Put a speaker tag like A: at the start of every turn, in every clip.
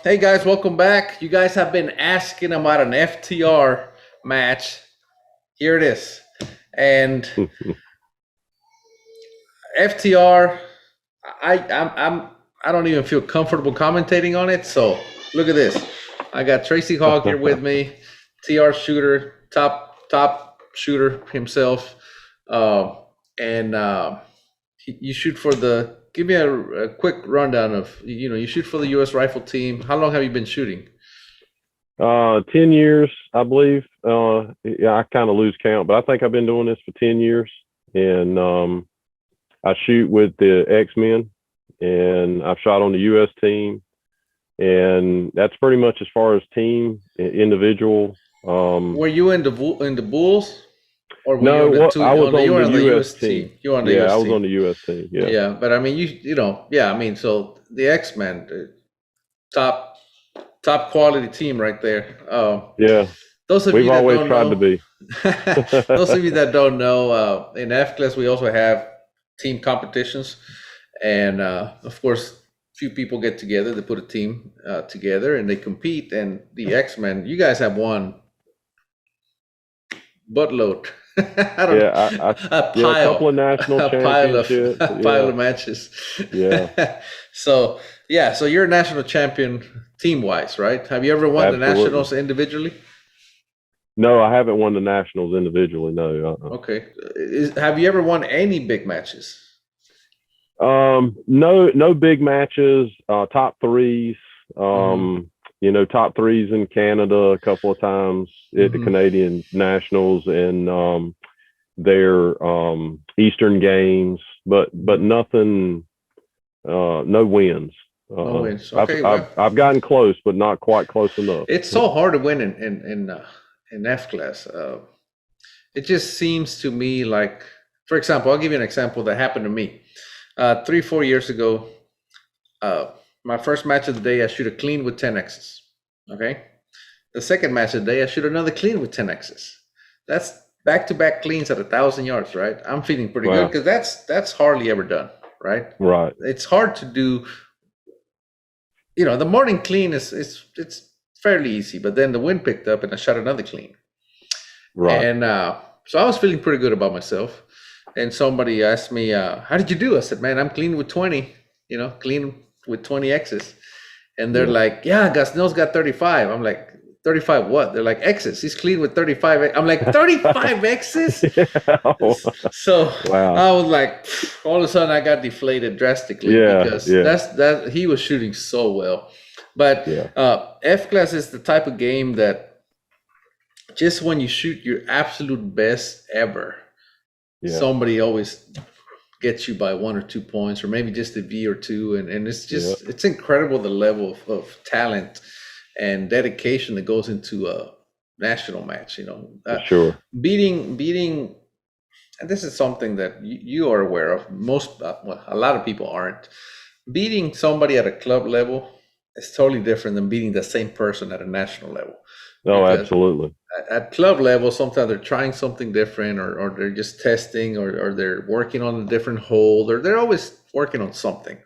A: Hey guys, welcome back. You guys have been asking about an FTR match. Here it is. And FTR, I don't even feel comfortable commentating on it. So look at this. I got Tracy Hogg here with me, TR shooter, top shooter himself. Uh, and you shoot for the. Give me a quick rundown of you shoot for the U.S. Rifle Team. How long have you been shooting?
B: 10 years, I believe. Yeah, I kind of lose count, but I think I've been doing this for 10 years. And I shoot with the X-Men, and I've shot on the U.S. team. And that's pretty much as far as team, individual.
A: Were you in the Bulls, or were you
B: No,
A: on the
B: what
A: two?
B: I was
A: You
B: on
A: were
B: the
A: on the
B: U.S.
A: U.S.
B: team.
A: team. You were on the
B: Yeah, I
A: U.S.
B: was on
A: team.
B: the U.S. team. Yeah.
A: Yeah, but I mean, yeah. I mean, so the X-Men, top top quality team right there.
B: Yeah.
A: Those of
B: We've
A: you that
B: always
A: don't
B: tried to
A: know,
B: be.
A: those of you that don't know, in F class we also have team competitions, and of course, few people get together. They put a team together and they compete. And the X-Men, you guys have won buttload. I don't
B: Yeah,
A: a
B: yeah, a couple
A: pile,
B: of national
A: a pile of
B: championships.
A: a pile
B: Yeah.
A: of matches.
B: Yeah,
A: So yeah, so you're a national champion team wise, right? Have you ever won the
B: absolutely.
A: nationals individually?
B: No, I haven't won the nationals individually. No.
A: Okay. Have you ever won any big matches?
B: No big matches. Top threes.
A: Mm-hmm.
B: Top threes in Canada a couple of times at the
A: Mm-hmm.
B: Canadian Nationals and their Eastern Games, but nothing. No wins.
A: No wins.
B: I've
A: Okay,
B: I've
A: well,
B: I've gotten close, but not quite close enough.
A: it's so hard to win in F class. It just seems to me like, for example, I'll give you an example that happened to me 3 4 years ago. Uh, my first match of the day, I shoot a clean with 10 X's. Okay. The second match of the day, I shoot another clean with 10 X's. That's back to back cleans at 1,000 yards, right? I'm feeling pretty good
B: Wow.
A: because that's hardly ever done, right?
B: Right.
A: It's hard to do. The morning clean it's fairly easy, but then the wind picked up and I shot another clean.
B: Right.
A: And so I was feeling pretty good about myself. And somebody asked me, "How did you do?" I said, "Man, I'm clean with 20. Clean with 20 X's." And they're
B: Yeah.
A: like, "Yeah, Gasnell's got 35." I'm like, "35 what?" They're like, "X's. He's clean with 35." I'm like, 35 X's.
B: Yeah.
A: So
B: Wow.
A: I was like, all of a sudden I got deflated drastically
B: Yeah.
A: because
B: Yeah.
A: that he was shooting so well. But
B: Yeah.
A: F class is the type of game that just when you shoot your absolute best ever,
B: Yeah.
A: somebody always gets you by 1 or 2 points, or maybe just a V or two, and
B: Yeah.
A: it's incredible the level of talent and dedication that goes into a national match.
B: For sure.
A: Beating, and this is something that you are aware of. Most, well, a lot of people aren't. Beating somebody at a club level is totally different than beating the same person at a national level,
B: Oh,
A: because
B: absolutely.
A: at club level, sometimes they're trying something different, or they're just testing, or they're working on a different hold, or they're always working on something.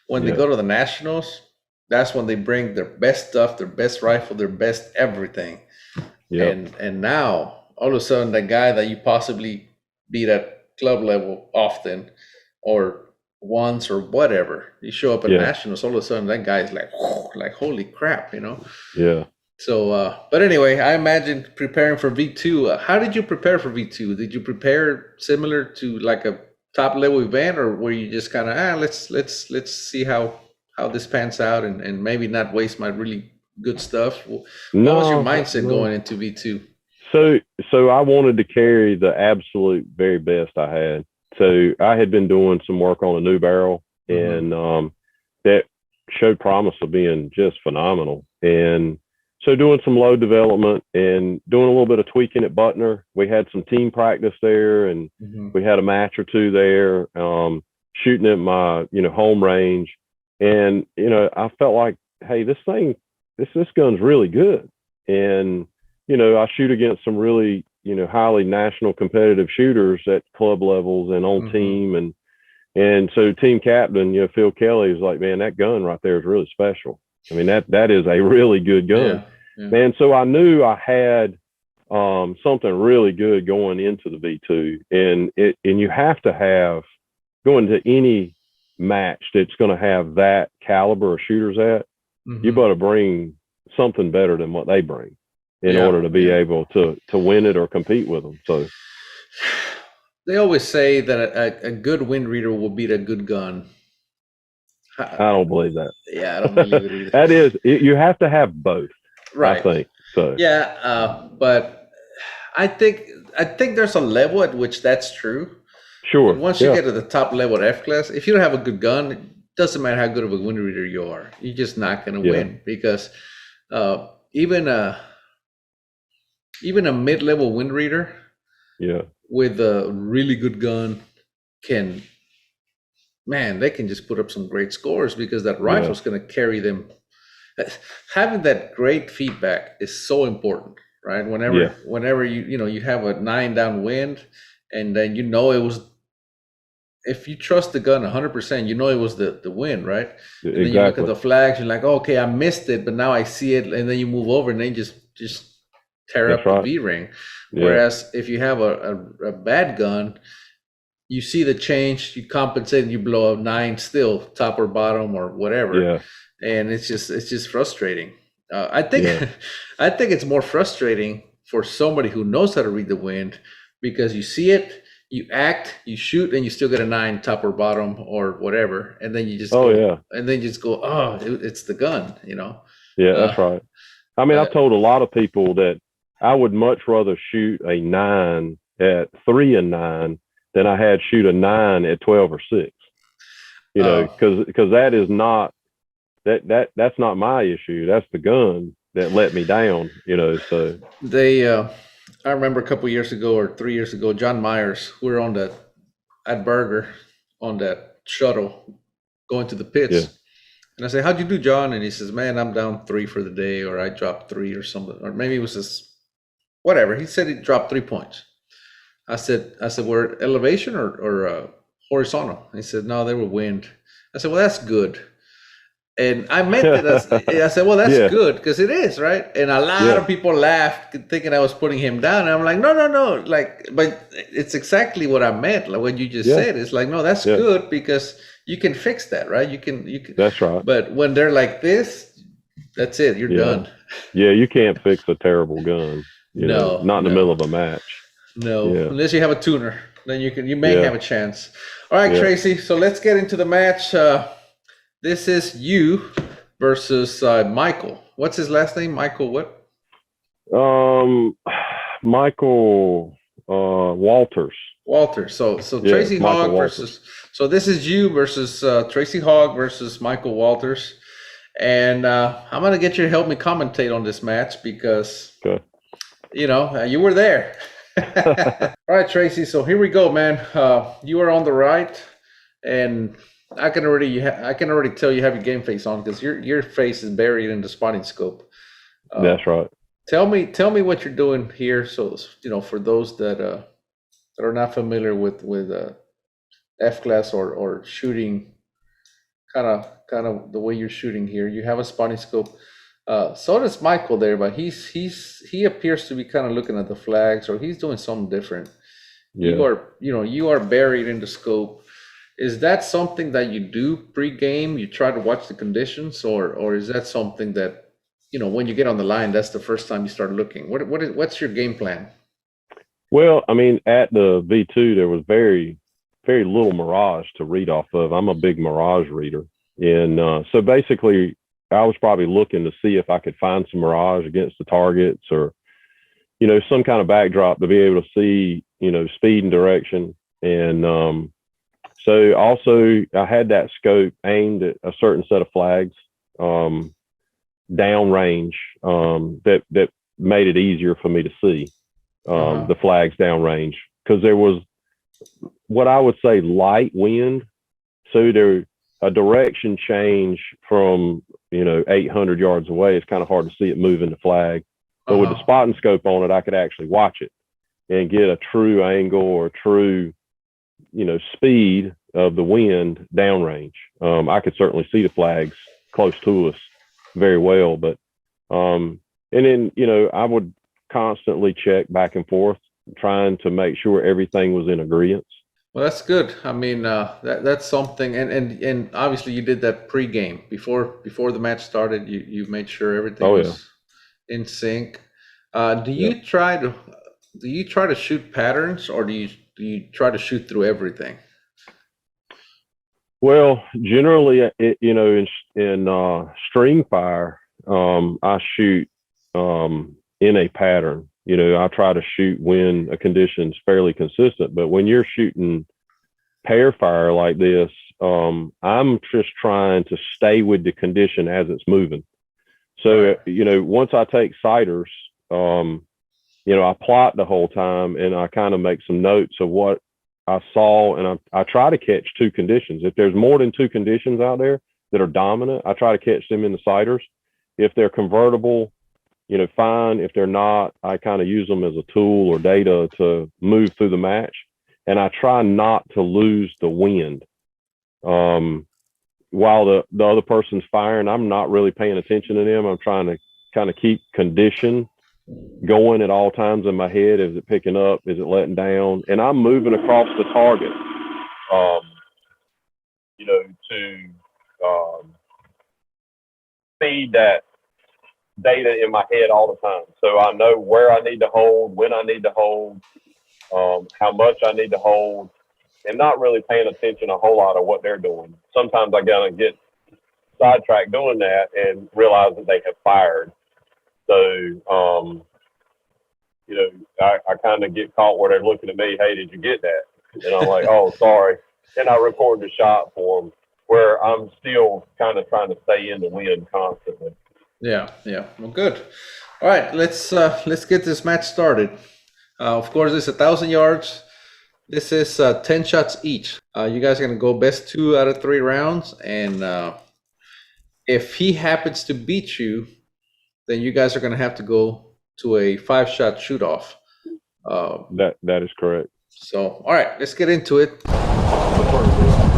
A: When they
B: Yeah.
A: go to the nationals, that's when they bring their best stuff, their best rifle, their best everything.
B: Yep.
A: And now all of a sudden, the guy that you possibly beat at club level often, or once, or whatever, you show up at
B: Yeah.
A: nationals, all of a sudden that guy's like, like holy crap.
B: Yeah.
A: So, but anyway, I imagine preparing for V2. How did you prepare for V2? Did you prepare similar to like a top level event, or were you just kind of let's see how this pans out, and maybe not waste my really good stuff? What was your
B: No.
A: mindset
B: No.
A: going into V2?
B: So I wanted to carry the absolute very best I had. So I had been doing some work on a new barrel,
A: Mm-hmm.
B: and that showed promise of being just phenomenal. And so doing some load development and doing a little bit of tweaking at Butner. We had some team practice there, and
A: Mm-hmm.
B: we had a match or two there, shooting at my home range. And I felt like, hey, this gun's really good. And I shoot against some really, highly national competitive shooters at club levels and on
A: Mm-hmm.
B: team. And so team captain, Phil Kelly is like, man, that gun right there is really special. I mean, that is a really good gun.
A: Yeah.
B: And so I knew I had something really good going into the V2, and you have to have, going to any match that's going to have that caliber of shooters at, you better bring something better than what they bring in order to be able to win it or compete with them. So
A: they always say that a good wind reader will beat a good gun.
B: I don't believe that.
A: Yeah, I don't believe it either.
B: That is, you have to have both,
A: right.
B: I think. So
A: yeah, but I think there's a level at which that's true.
B: Sure.
A: But once you get to the top level at F class, if you don't have a good gun, it doesn't matter how good of a wind reader you are. You're just not going to win, because even a mid-level wind reader with a really good gun they can just put up some great scores, because that rifle's going to carry them. Having that great feedback is so important, right? Whenever you have a 9 downwind, and then it was, if you trust the gun 100%, it was the wind, right? And then you look at the flags, you're like, oh, okay, I missed it, but now I see it, and then you move over, and then you just tear up the V-ring. Whereas if you have a bad gun, you see the change, you compensate, and you blow a 9 still, top or bottom or whatever. And it's just frustrating. I think it's more frustrating for somebody who knows how to read the wind, because you see it, you act, you shoot, and you still get a 9 top or bottom or whatever, and then you just it's the gun,
B: that's right. I mean, I've told a lot of people that I would much rather shoot a 9 at 3 and 9 than I had shoot a 9 at 12 or 6. Because that is not that's not my issue. That's the gun that let me down. So
A: they I remember a couple years ago or 3 years ago, John Myers, we were at Burger on that shuttle going to the pits. And I say, how'd you do, John? And he says, man, I'm down 3 for the day, or I dropped 3 or something, or maybe it was just whatever. He said he dropped 3 points. I said, we're elevation or horizontal? And he said, no, they were wind. I said, well, that's good. And I meant it as, I said, well, that's good, because it is, right? And a lot of people laughed, thinking I was putting him down. And I'm like, no. But it's exactly what I meant. Like what you just said. It's like, no, that's good, because you can fix that, right? You can.
B: That's right.
A: But when they're like this, that's it. You're done.
B: Yeah, you can't fix a terrible gun. Not in the middle of a match.
A: No, unless you have a tuner, then you may have a chance. All right, Tracy. So let's get into the match. This is you versus Michael. What's his last name? Michael what?
B: Michael Walters.
A: Walters. So Tracy Hogg versus. So this is you versus Tracy Hogg versus Michael Walters, and I'm gonna get you to help me commentate on this match, because you were there. All right, Tracy. So here we go, man. You are on the right, and I can already tell you have your game face on, because your face is buried in the spotting scope.
B: That's right.
A: Tell me what you're doing here, so for those that are not familiar with F class or shooting, kind of the way you're shooting here. You have a spotting scope. So does Michael there, but he appears to be kind of looking at the flags, or he's doing something different. You are buried in the scope. Is that something that you do pre-game? You try to watch the conditions, or is that something that when you get on the line, that's the first time you start looking? What's your game plan?
B: Well, I mean, at the V2, there was very, very little mirage to read off of. I'm a big mirage reader, and so basically, I was probably looking to see if I could find some mirage against the targets, or some kind of backdrop to be able to see speed and direction. And so also I had that scope aimed at a certain set of flags downrange that made it easier for me to see the flags downrange, because there was what I would say light wind. So there a direction change from 800 yards away. It's kind of hard to see it moving the flag. But with the spotting scope on it, I could actually watch it and get a true angle or true speed of the wind downrange. I could certainly see the flags close to us very well. But and then I would constantly check back and forth, trying to make sure everything was in agreement.
A: Well, that's good. I mean, that's something, and obviously you did that pregame before the match started. You made sure everything
B: Oh yeah,
A: was in sync. Do
B: yeah.
A: you try to shoot patterns, or do you try to shoot through everything?
B: Well, generally, in string fire, I shoot in a pattern. I try to shoot when a condition's fairly consistent. But when you're shooting pair fire like this, I'm just trying to stay with the condition as it's moving. So,
A: Right.
B: once I take sighters, I plot the whole time, and I kind of make some notes of what I saw, and I try to catch two conditions. If there's more than two conditions out there that are dominant, I try to catch them in the sighters. If they're convertible, fine. If they're not, I kind of use them as a tool or data to move through the match. And I try not to lose the wind. While the other person's firing, I'm not really paying attention to them. I'm trying to kind of keep condition going at all times in my head. Is it picking up? Is it letting down? And I'm moving across the target, um, to feed that data in my head all the time. So I know where I need to hold, when I need to hold, how much I need to hold, and not really paying attention a whole lot of what they're doing. Sometimes I gotta get sidetracked doing that and realize that they have fired. So, I kind of get caught where they're looking at me, hey, did you get that? And I'm like, oh, sorry. And I record the shot for them, where I'm still kind of trying to stay in the wind constantly.
A: Yeah, yeah. Well, good. All right, let's get this match started. Of course, it's 1,000 yards. This is 10 shots each. You guys are gonna go best 2 out of 3 rounds, and if he happens to beat you, then you guys are gonna have to go to a 5-shot shoot off.
B: That is correct.
A: So, all right, let's get into it.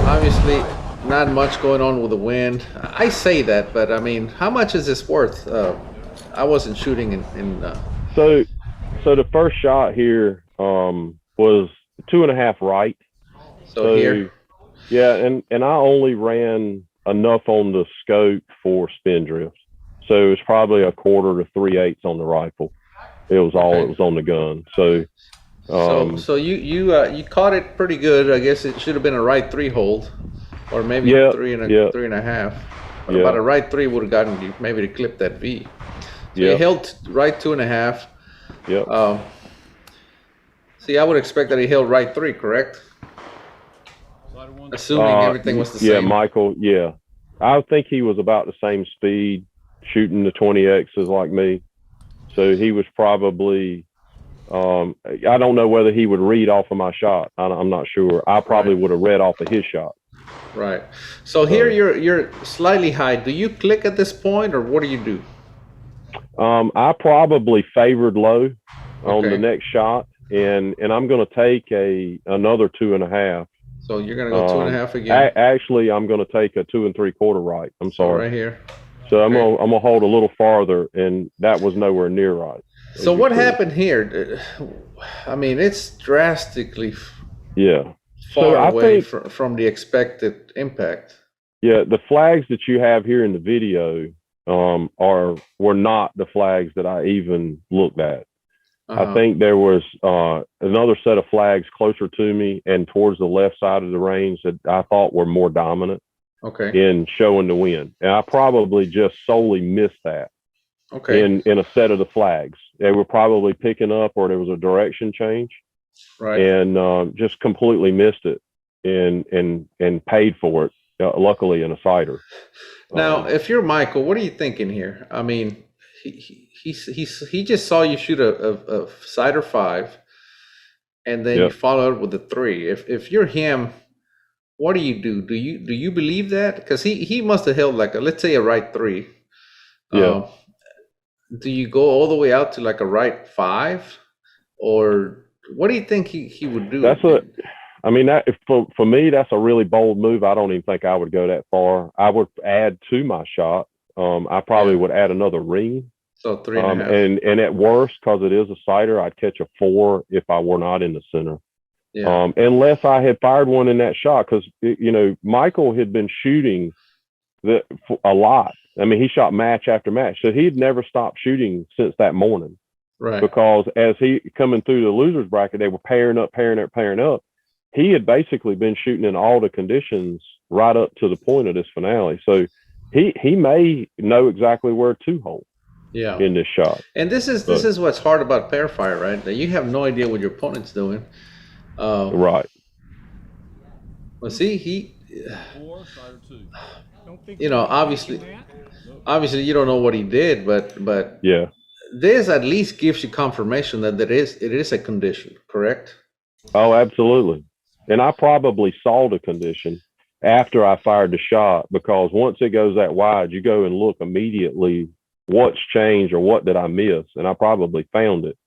A: Obviously, not much going on with the wind. I say that, but I mean, how much is this worth? I wasn't shooting in
B: So the first shot here was 2.5 right.
A: so here.
B: Yeah, and I only ran enough on the scope for spin drift. So it's probably 1/4 to 3/8 on the rifle. It was all it was on the gun. So
A: So you caught it pretty good. I guess it should have been a right 3 hold, or maybe
B: yeah,
A: 3.5. But about a right 3 would have gotten you maybe to clip that V. So you held right 2.5.
B: Yeah.
A: See, I would expect that he held right 3, correct? Assuming everything was the same.
B: Yeah, Michael. Yeah, I think he was about the same speed shooting the 20Xs like me. So he was probably. I don't know whether he would read off of my shot. I'm not sure. I probably would have read off of his shot.
A: Right. So here you're slightly high. Do you click at this point, or what do you do?
B: I probably favored low on the next shot, and I'm going to take another 2.5.
A: So you're going to go 2.5 again.
B: Actually, I'm going to take a 2 3/4 right. I'm sorry.
A: Right here.
B: So I'm gonna hold a little farther, and that was nowhere near right.
A: So what happened here? I mean, it's drastically far away from the expected impact.
B: Yeah, the flags that you have here in the video were not the flags that I even looked at. I think there was another set of flags closer to me and towards the left side of the range that I thought were more dominant in showing the wind. And I probably just solely missed that in a set of the flags. They were probably picking up, or there was a direction change, and just completely missed it and paid for it, luckily in a sighter.
A: Now, if you're Michael, what are you thinking here? I mean, he just saw you shoot a sighter 5, and then you followed with a 3. If you're him, what do you do? Do you believe that? Because he must have held like let's say a right 3.
B: Yeah.
A: Do you go all the way out to like a right 5, or what do you think he would do?
B: For me, that's a really bold move. I don't even think I would go that far. I would add to my shot. I probably would add another ring.
A: So 3.5.
B: And at worst, because it is a sighter, I'd catch a 4 if I were not in the center.
A: Yeah.
B: Unless I had fired one in that shot, because Michael had been shooting a lot. I mean, he shot match after match, so he'd never stopped shooting since that morning.
A: Right.
B: Because as he coming through the losers bracket, they were pairing up. He had basically been shooting in all the conditions right up to the point of this finale. So he may know exactly where to hold.
A: Yeah.
B: In this shot.
A: And this is what's hard about pair fire, right? That you have no idea what your opponent's doing.
B: Right.
A: Well, see, obviously you don't know what he did, but
B: yeah,
A: this at least gives you confirmation that it is a condition, correct?
B: Oh, absolutely. And I probably saw the condition after I fired the shot, because once it goes that wide, you go and look immediately what's changed or what did I miss, and I probably found it,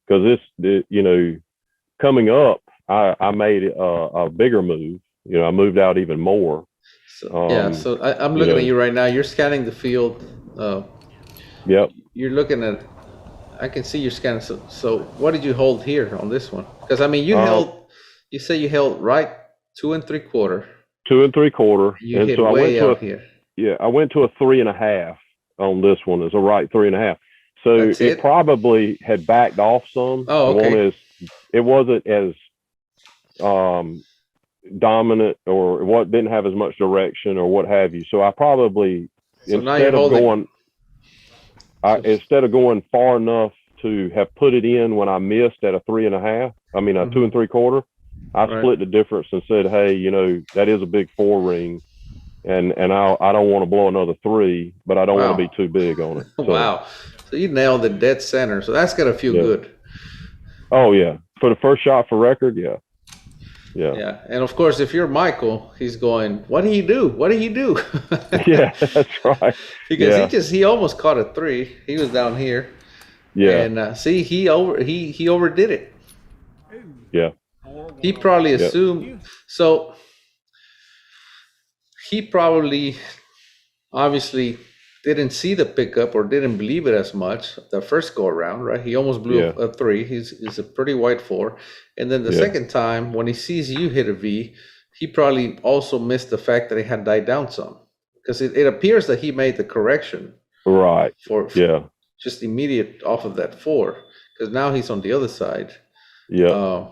B: because coming up, I made a bigger move. I moved out even more.
A: So, so I'm looking at you right now. You're scanning the field.
B: Yep.
A: You're looking at. I can see you're scanning. So what did you hold here on this one? Because I mean, you say you held right 2 3/4.
B: 2 3/4.
A: You hit way out here.
B: Yeah, I went to a 3.5 on this one. It's a right 3.5. So it probably had backed off some.
A: Oh, okay.
B: It wasn't as dominant, or what didn't have as much direction or what have you. So I probably instead of going far enough to have put it in when I missed at a 3.5, I mean a 2 3/4, I split the difference and said, hey, that is a big 4 ring, and I don't want to blow another 3, but I don't want to be too big on it. So,
A: wow. So you nailed the dead center. So that's got to feel good.
B: Oh yeah. For the first shot for record, yeah.
A: Yeah. And of course, if you're Michael, he's going, what did he do? What did he do?
B: Yeah, that's right.
A: Because he almost caught a 3. He was down here.
B: Yeah.
A: And see, he overdid it.
B: Yeah.
A: He probably assumed. So he probably obviously didn't see the pickup or didn't believe it as much the first go around, right? He almost blew a 3. He's a pretty wide 4. And then the second time, when he sees you hit a V, he probably also missed the fact that it had died down some, because it appears that he made the correction.
B: Right.
A: For just immediate off of that 4, because now he's on the other side.
B: Yeah.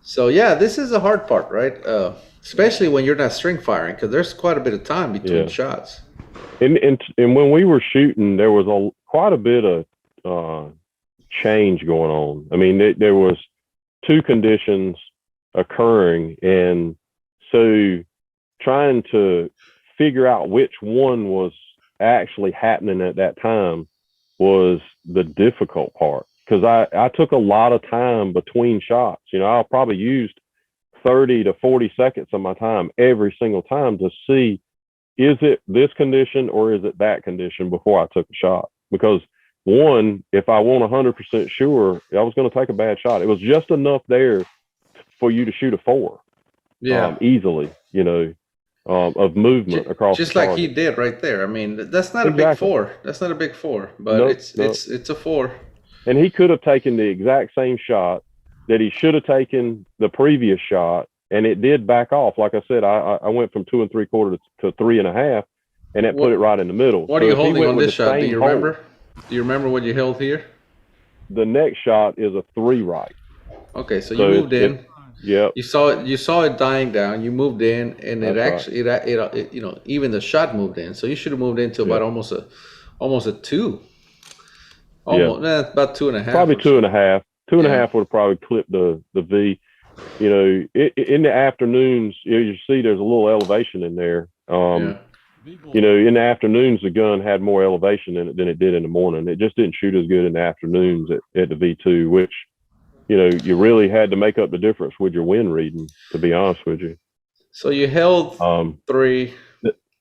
A: So this is the hard part, right? Especially when you're not string firing, because there's quite a bit of time between shots.
B: And when we were shooting, there was quite a bit of change going on. I mean, there was 2 conditions occurring, and so trying to figure out which one was actually happening at that time was the difficult part, because I took a lot of time between shots. I probably used 30 to 40 seconds of my time every single time to see, is it this condition or is it that condition before I took a shot? Because if I wasn't 100% sure, I was going to take a bad shot. It was just enough there for you to shoot a 4. Easily, of movement across.
A: Just like he did right there. I mean, that's not a big 4. That's not a big 4, but it's a 4.
B: And he could have taken the exact same shot that he should have taken the previous shot, and it did back off. Like I said, I went from 2 3/4 to 3.5, and it put it right in the middle.
A: What are you holding on this shot? Do you remember? Do you remember what you held here?
B: The next shot is a 3 right.
A: Okay, so you moved in.
B: Yeah.
A: You saw it dying down. You moved in, and it even the shot moved in. So you should have moved into about almost a 2. Almost, about 2.5.
B: Probably 2.5. 2.5 would have probably clipped the V. In the afternoons, you see there's a little elevation in there. In the afternoons, the gun had more elevation in it than it did in the morning. It just didn't shoot as good in the afternoons at the V2, which, you really had to make up the difference with your wind reading, to be honest with you.
A: So you held 3.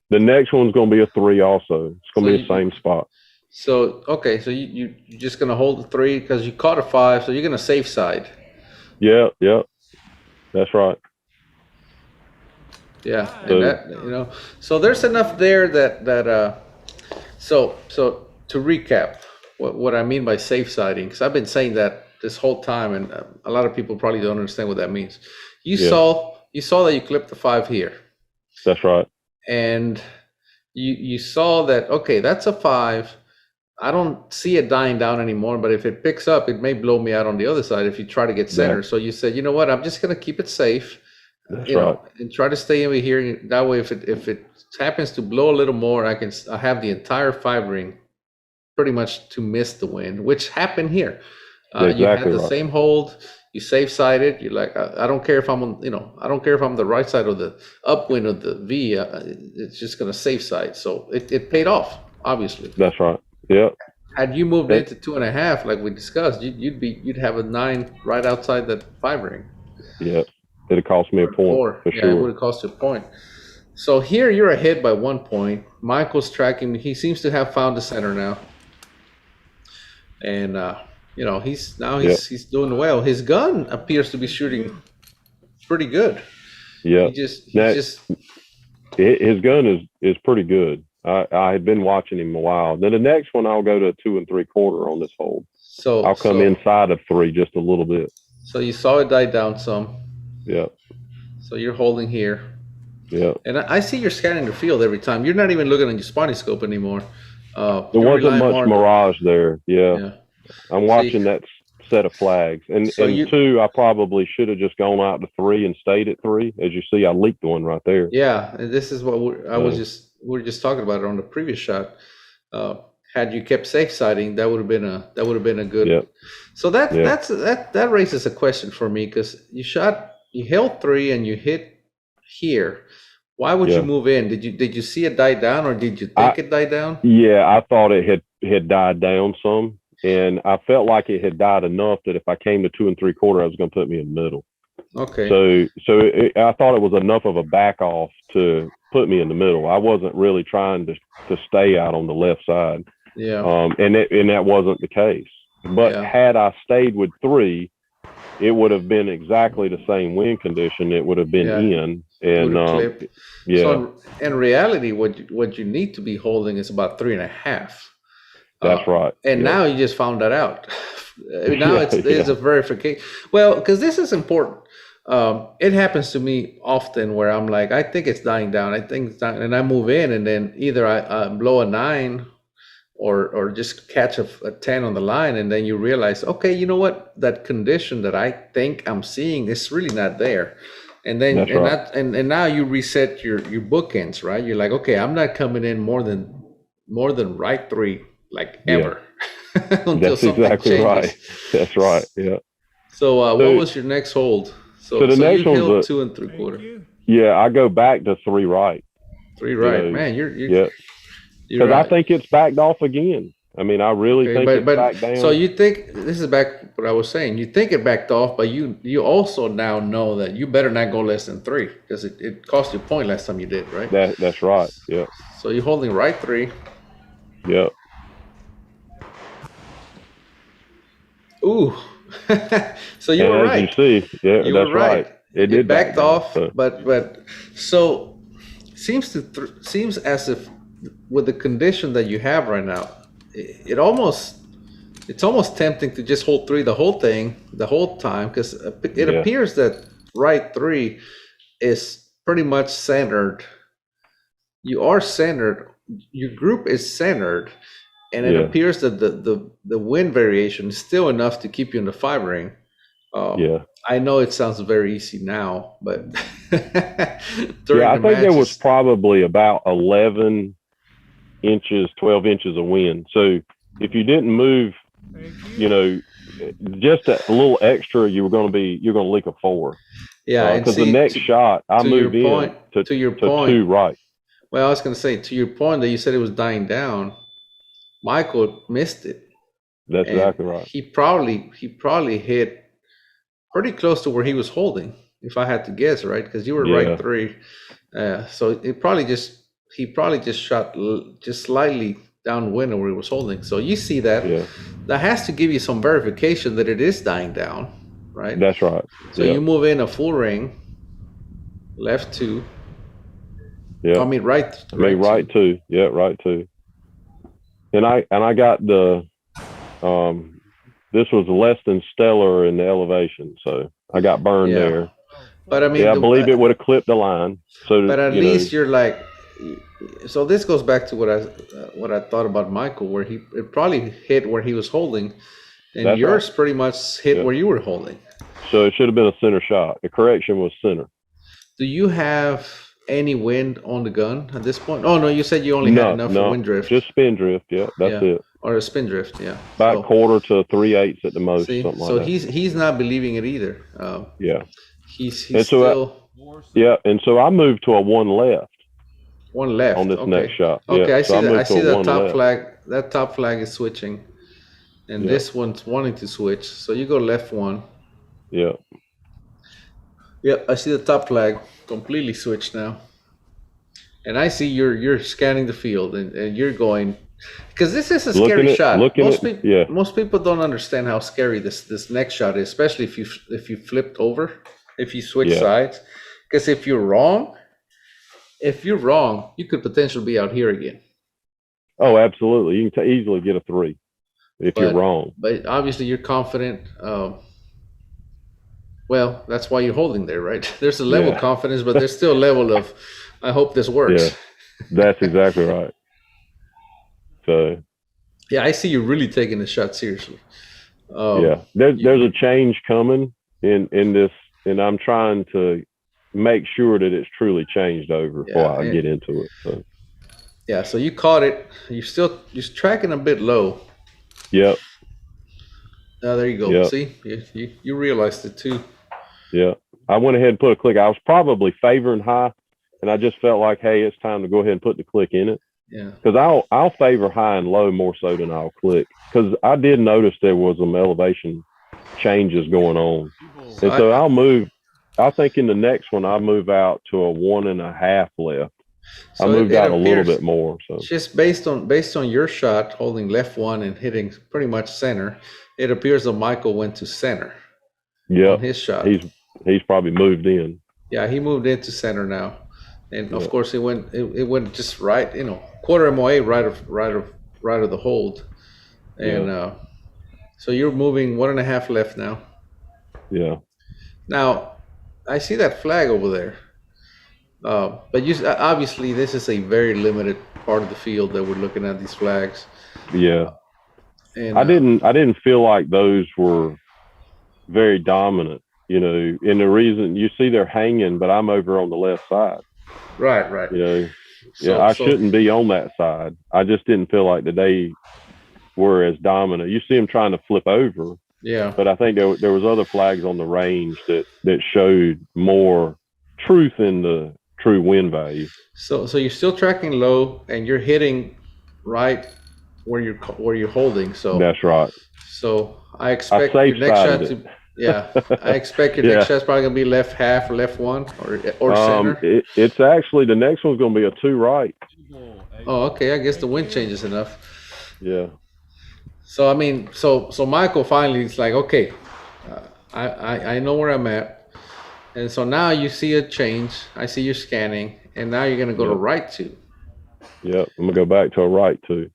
B: The next one's going to be a 3 also. It's going to be the same spot.
A: So, okay, so you're just going to hold the 3 because you caught a 5, so you're going to safe side.
B: Yeah, that's right.
A: Yeah, and so there's enough there that So to recap, what I mean by safe siding, because I've been saying that this whole time, and a lot of people probably don't understand what that means.
B: Yeah.
A: You saw that you clipped the 5 here,
B: That's right.
A: and you saw that, okay, that's a 5. I don't see it dying down anymore, but if it picks up, it may blow me out on the other side if you try to get center. So you said, you know what, I'm just gonna keep it safe,
B: That's
A: you know,
B: right.
A: and try to stay over here. That way, if it happens to blow a little more, I have the entire 5 ring pretty much to miss the wind, which happened here. You had
B: Exactly
A: the
B: right.
A: same hold. You safe sided. You're like, I don't care if I'm on, I don't care if I'm the right side of the upwind of the V. It's just gonna safe side. So it paid off, obviously.
B: That's right. Yep.
A: Had you moved into 2.5, like we discussed, you'd have a 9 right outside that 5 ring.
B: Yep. It'd cost me a point
A: 4.
B: for
A: Yeah,
B: sure.
A: it would have cost you a point. So here you're ahead by 1 point. Michael's tracking. He seems to have found the center now, and he's doing well. His gun appears to be shooting pretty good.
B: Yeah.
A: His
B: gun is pretty good. I had been watching him a while. Then the next one, I'll go to 2 3/4 on this hold.
A: So
B: I'll come inside of 3 just a little bit.
A: So you saw it die down some.
B: Yeah.
A: So you're holding here.
B: Yeah.
A: And I see you're scanning the field every time. You're not even looking on your spotting scope anymore.
B: There wasn't much mirage there. Yeah. I'm watching that set of flags. And 2, I probably should have just gone out to 3 and stayed at 3. As you see, I leaked one right there.
A: Yeah, and this is what we were just talking about it on the previous shot. Had you kept safe siding, that would have been a good.
B: Yep.
A: So that raises a question for me, because you held 3 and you hit here. Why would you move in? Did you see it die down, or did you think it died down?
B: Yeah, I thought it had died down some, and I felt like it had died enough that if I came to 2 3/4, I was going to put me in the middle.
A: Okay.
B: So I thought it was enough of a back off to put me in the middle. I wasn't really trying to stay out on the left side.
A: Yeah.
B: And that wasn't the case. But had I stayed with 3, it would have been exactly the same wind condition. It would have been in, and
A: So in reality, what you need to be holding is about 3.5.
B: That's right.
A: And now you just found that out. Now it's a verification. Well, because this is important. It happens to me often where I'm like, I think it's dying down. I think it's dying, and I move in, and then either I blow a 9 or just catch a 10 on the line, and then you realize, okay, you know what? That condition that I think I'm seeing is really not there. And then and now you reset your bookends, right? You're like, okay, I'm not coming in more than right 3, like ever. Until
B: that's exactly changes. Right. That's right. Yeah.
A: So what was your next hold? So
B: the next
A: you held
B: 2
A: 3/4.
B: Yeah, I go back to 3 right.
A: 3 right, man. You're
B: because I think it's backed off again. I mean, I really think it's backed down.
A: So you think, this is back what I was saying, you think it backed off, but you also now know that you better not go less than 3, because it cost you a point last time you did, right?
B: That's right. Yeah.
A: So you're holding right 3.
B: Yeah.
A: Ooh. So you were right.
B: As you see,
A: you
B: that's
A: were right.
B: It did
A: backed off, but so seems as if with the condition that you have right now, it's almost tempting to just hold 3 the whole time, because it appears that right 3 is pretty much centered. You are centered. Your group is centered, and it appears that the wind variation is still enough to keep you in the 5 ring. I know it sounds very easy now, but
B: I think there was probably about 11 inches, 12 inches of wind. So if you didn't move, just a little extra, you're going to leak a 4.
A: Yeah,
B: because the next shot I moved in to 2 right.
A: Well, I was going to say, to your point that you said it was dying down, Michael missed it.
B: That's exactly right.
A: He probably hit pretty close to where he was holding, if I had to guess, right? Because you were right 3. So he probably just shot just slightly downwind of where he was holding. So you see that.
B: Yeah.
A: That has to give you some verification that it is dying down, right?
B: That's right.
A: So you move in a full ring, left 2.
B: Yeah.
A: I mean, right
B: 2. Yeah, right 2. and I got the this was less than stellar in the elevation, so I got burned there.
A: But I mean,
B: I believe it would have clipped the line. So,
A: but at least you're like, so this goes back to what I thought about Michael, where it probably hit where he was holding, and yours pretty much hit where you were holding.
B: So it should have been a center shot. The correction was center.
A: Do you have any wind on the gun at this point? Oh no, you said you only had enough for wind drift.
B: Just spin drift. Yeah, that's it.
A: Or a spin drift. Yeah.
B: About quarter to 3/8 at the most.
A: See,
B: something like
A: so
B: that.
A: he's not believing it either. He's still.
B: And so I moved to a one left.
A: One left
B: on this next shot.
A: Okay, I see
B: so
A: that. I see the top
B: left.
A: flag. That top flag is switching, and this one's wanting to switch. So you go left one.
B: Yeah.
A: Yep, I see the top flag completely switched now, and I see you're scanning the field and you're going, because this is a scary shot. Most people don't understand how scary this next shot is, especially if you flipped over, if you switch sides, because if you're wrong, you could potentially be out here again.
B: Oh, absolutely. You can easily get a 3 if you're wrong.
A: But obviously you're confident. Well, that's why you're holding there, right? There's a level of confidence, but there's still a level of, I hope this works.
B: Yeah, that's exactly right. So.
A: Yeah, I see you really taking the shot seriously.
B: There's a change coming in this, and I'm trying to make sure that it's truly changed over before I get into it. So.
A: Yeah, so you caught it. You're tracking a bit low.
B: Yep.
A: Oh, there you go. Yep. See, you realized it too.
B: Yeah, I went ahead and put a click. I was probably favoring high, and I just felt like, hey, it's time to go ahead and put the click in it.
A: Yeah.
B: Because I'll favor high and low more so than I'll click. Because I did notice there was some elevation changes going on, and so I'll move. I think in the next one I'll move out to a 1.5 left. So I moved out a little bit more. So
A: just based on your shot, holding left one and hitting pretty much center, it appears that Michael went to center.
B: Yeah,
A: on his shot.
B: He's probably moved in.
A: Yeah, he moved into center now, and of course it went just right. Quarter MOA right of the hold, and so you're moving 1.5 left now.
B: Yeah.
A: Now, I see that flag over there. But obviously this is a very limited part of the field that we're looking at these flags.
B: Yeah.
A: And
B: I didn't feel like those were very dominant, and the reason you see they're hanging, but I'm over on the left side.
A: Right.
B: I shouldn't be on that side. I just didn't feel like that they were as dominant. You see them trying to flip over.
A: Yeah.
B: But I think there was other flags on the range that showed more truth in the true wind value.
A: So you're still tracking low, and you're hitting right where you're holding. So
B: that's right.
A: So I expect your next shot to. Yeah, I expect your next shot's probably gonna be left half or left one or center.
B: It's actually the next one's gonna be a 2 right.
A: Oh, okay. I guess the wind changes enough.
B: Yeah.
A: So I mean, so Michael finally is like, okay, I know where I'm at, and so now you see a change. I see you scanning, and now you're gonna go to right 2.
B: Yep, I'm gonna go back to a right 2.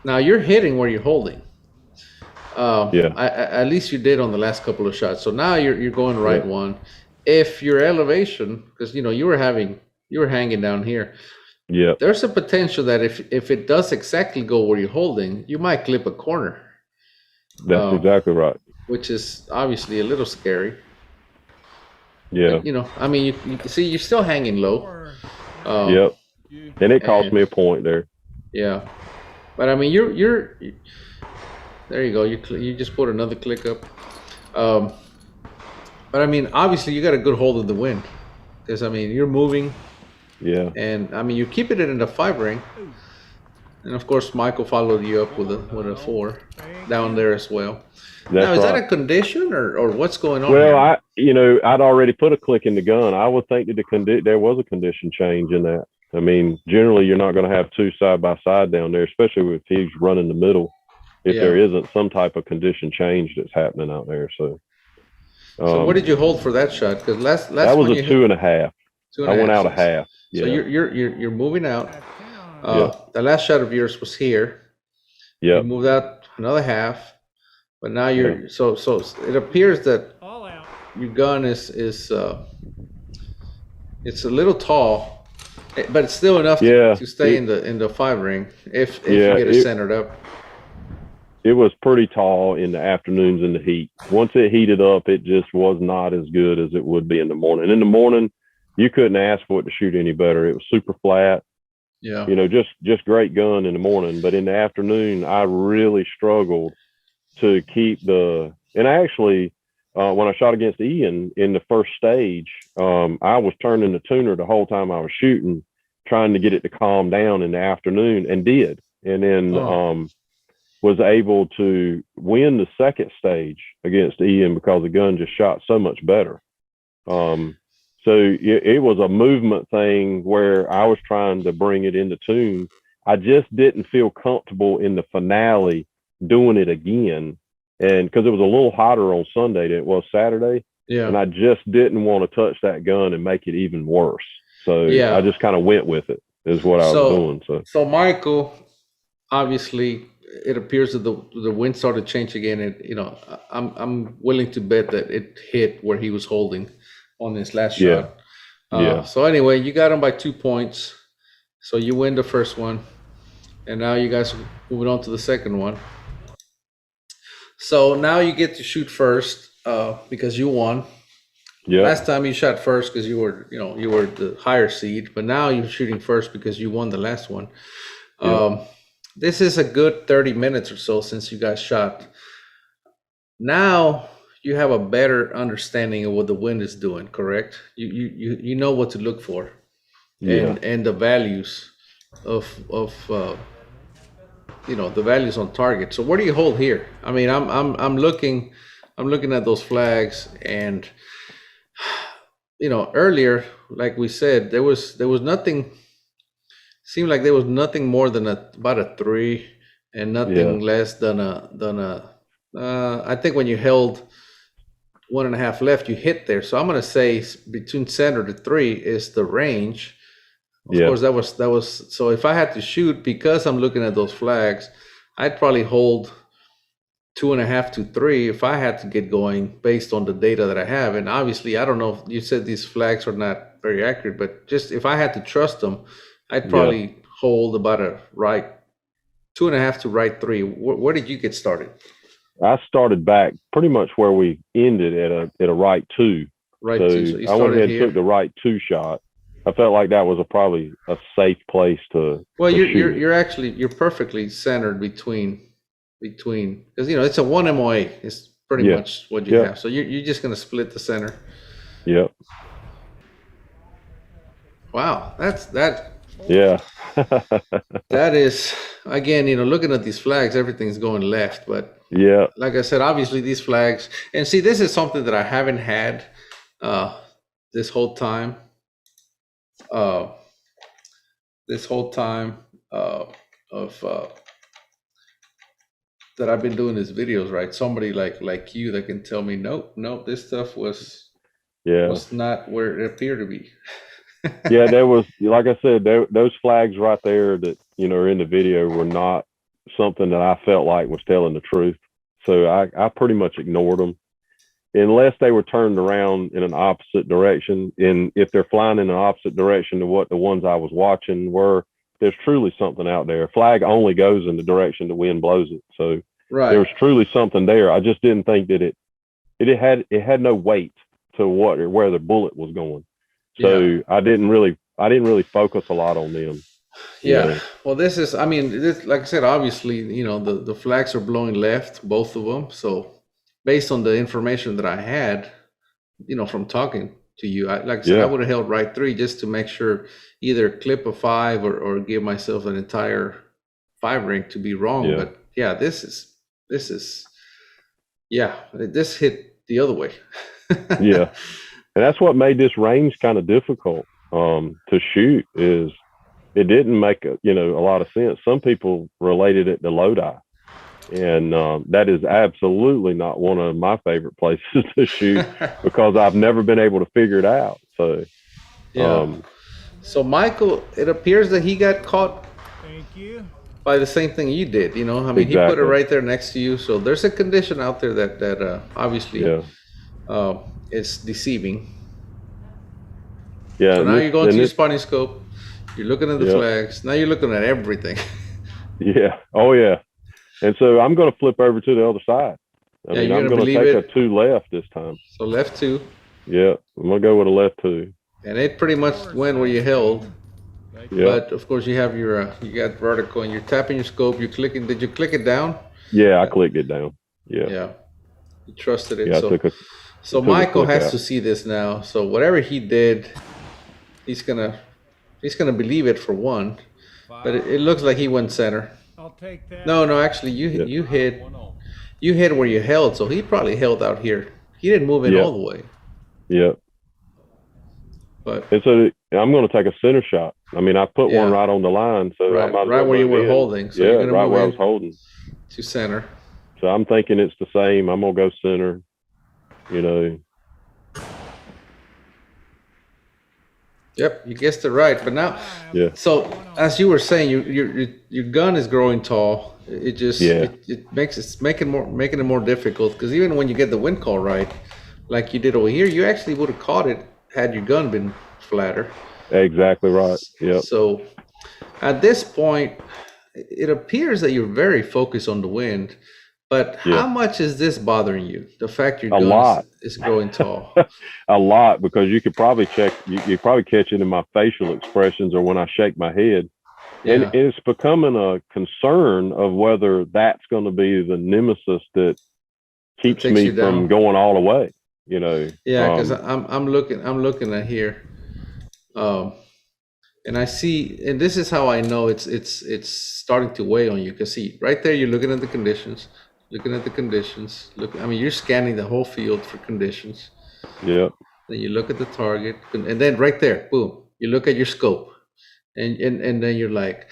A: Now you're hitting where you're holding. At least you did on the last couple of shots. So now you're going right 1. If your elevation, because you were hanging down here.
B: Yeah.
A: There's a potential that if it does exactly go where you're holding, you might clip a corner.
B: That's exactly right.
A: Which is obviously a little scary.
B: Yeah.
A: But, I mean, you see, you're still hanging low.
B: Yep. And it cost me a point there.
A: Yeah. But I mean, you're there you go. You just put another click up. But I mean, obviously you got a good hold of the wind, because I mean, you're moving.
B: Yeah.
A: And I mean, you're keeping it in the 5 ring. And of course, Michael followed you up with a 4 down there as well. Now, is that a condition or what's going on?
B: Well, I'd already put a click in the gun. I would think that there was a condition change in that. I mean, generally, you're not going to have 2 side by side down there, especially if he's running the middle, if there isn't some type of condition change that's happening out there. So
A: what did you hold for that shot? Because last
B: that was a 2.5.
A: 2.5.
B: I went out a half. Yeah.
A: So you're moving out, The last shot of yours was here.
B: Yeah.
A: You moved out another half, but now you're so it appears that your gun is it's a little tall, but it's still enough to stay in the 5 ring if you get it centered up.
B: It was pretty tall in the afternoons in the heat. Once it heated up, it just was not as good as it would be in the morning. In the morning, you couldn't ask for it to shoot any better. It was super flat.
A: Yeah.
B: You know, just great gun in the morning. But in the afternoon, I really struggled to keep and I actually, when I shot against Ian in the first stage, I was turning the tuner the whole time I was shooting, trying to get it to calm down in the afternoon, and did. And then was able to win the second stage against Ian because the gun just shot so much better. So it was a movement thing where I was trying to bring it into tune. I just didn't feel comfortable in the finale doing it again. And because it was a little hotter on Sunday than it was Saturday.
A: Yeah.
B: And I just didn't want to touch that gun and make it even worse. So I just kind of went with it, is what I was doing. So
A: Michael, obviously, it appears that the wind started to change again. And, you know, I'm willing to bet that it hit where he was holding on this last shot. So anyway, you got him by 2 points. So you win the first one. And now you guys are moving on to the second one. So now you get to shoot first because you won. Yeah. Last time you shot first because you were the higher seed, but now you're shooting first because you won the last one. This is a good 30 minutes or so since you guys shot. Now you have a better understanding of what the wind is doing, correct? You know what to look for, and the values of the values on target. So where do you hold here? I mean, I'm looking at those flags, and earlier, like we said, there was nothing. Seemed like there was nothing more than about a 3 and nothing less than a. I think when you held 1.5 left, you hit there. So I'm gonna say between center to 3 is the range. Of course, that was. So if I had to shoot, because I'm looking at those flags, I'd probably hold 2.5 to 3 if I had to get going based on the data that I have. And obviously, I don't know. You said these flags are not very accurate, but just if I had to trust them, I'd probably hold about a right 2.5 to right 3. Where did you get started?
B: I started back pretty much where we ended at a right 2.
A: Right 2.
B: So I went ahead and took the right 2 shot. I felt like that was probably a safe place to.
A: Well, you're perfectly centered between because it's a 1 MOA. It's pretty much what you have. So you're just gonna split the center.
B: Yep.
A: Wow, that.
B: Yeah.
A: That is, again, looking at these flags, everything's going left. But like I said, obviously these flags, and see, this is something that I haven't had this whole time. That I've been doing these videos, right? Somebody like you that can tell me, nope, this stuff was not where it appeared to be.
B: There was, like I said, those flags right there that are in the video were not something that I felt like was telling the truth. So I pretty much ignored them, unless they were turned around in an opposite direction. And if they're flying in an opposite direction to what the ones I was watching were, there's truly something out there. Flag only goes in the direction the wind blows it. So there was truly something there. I just didn't think that it had no weight to where the bullet was going. So I didn't really focus a lot on them.
A: Well, this is, like I said, obviously, the flags are blowing left, both of them. So based on the information that I had, from talking to you, like I said, I would have held right 3 just to make sure, either clip a 5 or give myself an entire 5 ring to be wrong. But this hit the other way.
B: And that's what made this range kind of difficult to shoot. Is it didn't make a lot of sense. Some people related it to Lodi, and that is absolutely not one of my favorite places to shoot because I've never been able to figure it out. So
A: so Michael, it appears that he got caught
C: Thank you.
A: by the same thing you did. You know, I mean, he put it
B: Exactly.
A: right there next to you. So there's a condition out there that obviously
B: Yeah.
A: is deceiving.
B: Yeah.
A: So
B: And
A: now
B: this,
A: you're going to
B: and
A: your
B: this,
A: spotting scope. You're looking at the
B: yeah.
A: flags. Now you're looking at everything.
B: Yeah. Oh, yeah. And so I'm going to flip over to the other side. I
A: Yeah,
B: mean,
A: you're
B: I'm
A: gonna
B: going to
A: believe
B: take a
A: it.
B: 2 left this time.
A: So left 2,
B: Yeah. I'm going to go with a left 2.
A: and it pretty much went where you held.
B: Yeah.
A: But of course, you have your you got vertical, and you're tapping your scope. You're clicking. Did you click it down?
B: Yeah. I clicked it down. Yeah.
A: Yeah, you trusted it.
B: Yeah. I
A: So
B: took a
A: Michael
B: click
A: has
B: out.
A: to see this now. So whatever he did, he's gonna believe it for one. But it looks like he went center.
C: I'll take that.
A: No, actually, you hit where you held. So he probably held out here. He didn't move in
B: Yeah.
A: all the way.
B: Yeah.
A: But
B: And so I'm going to take a center shot. I mean, I put one
A: Yeah.
B: right on the line, so I
A: right,
B: might as
A: right
B: well
A: where you
B: move
A: were
B: in.
A: holding. So
B: Yeah,
A: you're gonna
B: right
A: move
B: where I
A: in
B: was holding.
A: to center.
B: So I'm thinking it's the same. I'm gonna go center. You know.
A: Yep, you guessed it right. But now,
B: Yeah.
A: so as you were saying, your gun is growing tall. It just
B: Yeah.
A: it makes it's making it more difficult, because even when you get the wind call right, like you did over here, you actually would have caught it had your gun been flatter.
B: Exactly right. Yep.
A: So at this point, it appears that you're very focused on the wind. But how
B: Yeah.
A: much is this bothering you? The fact your
B: A
A: gun
B: lot.
A: is growing tall.
B: A lot, because you could probably check. You probably catch it in my facial expressions or when I shake my head. And
A: Yeah.
B: it's becoming a concern of whether that's going to be the nemesis that keeps
A: takes
B: me
A: you down.
B: from going all the way. You know.
A: Yeah, because I'm looking at here, and I see, and this is how I know it's starting to weigh on you. Because see, right there, you're looking at the conditions, Look, I mean, you're scanning the whole field for conditions.
B: Yeah.
A: Then you look at the target, and then right there, boom, you look at your scope, and then you're like,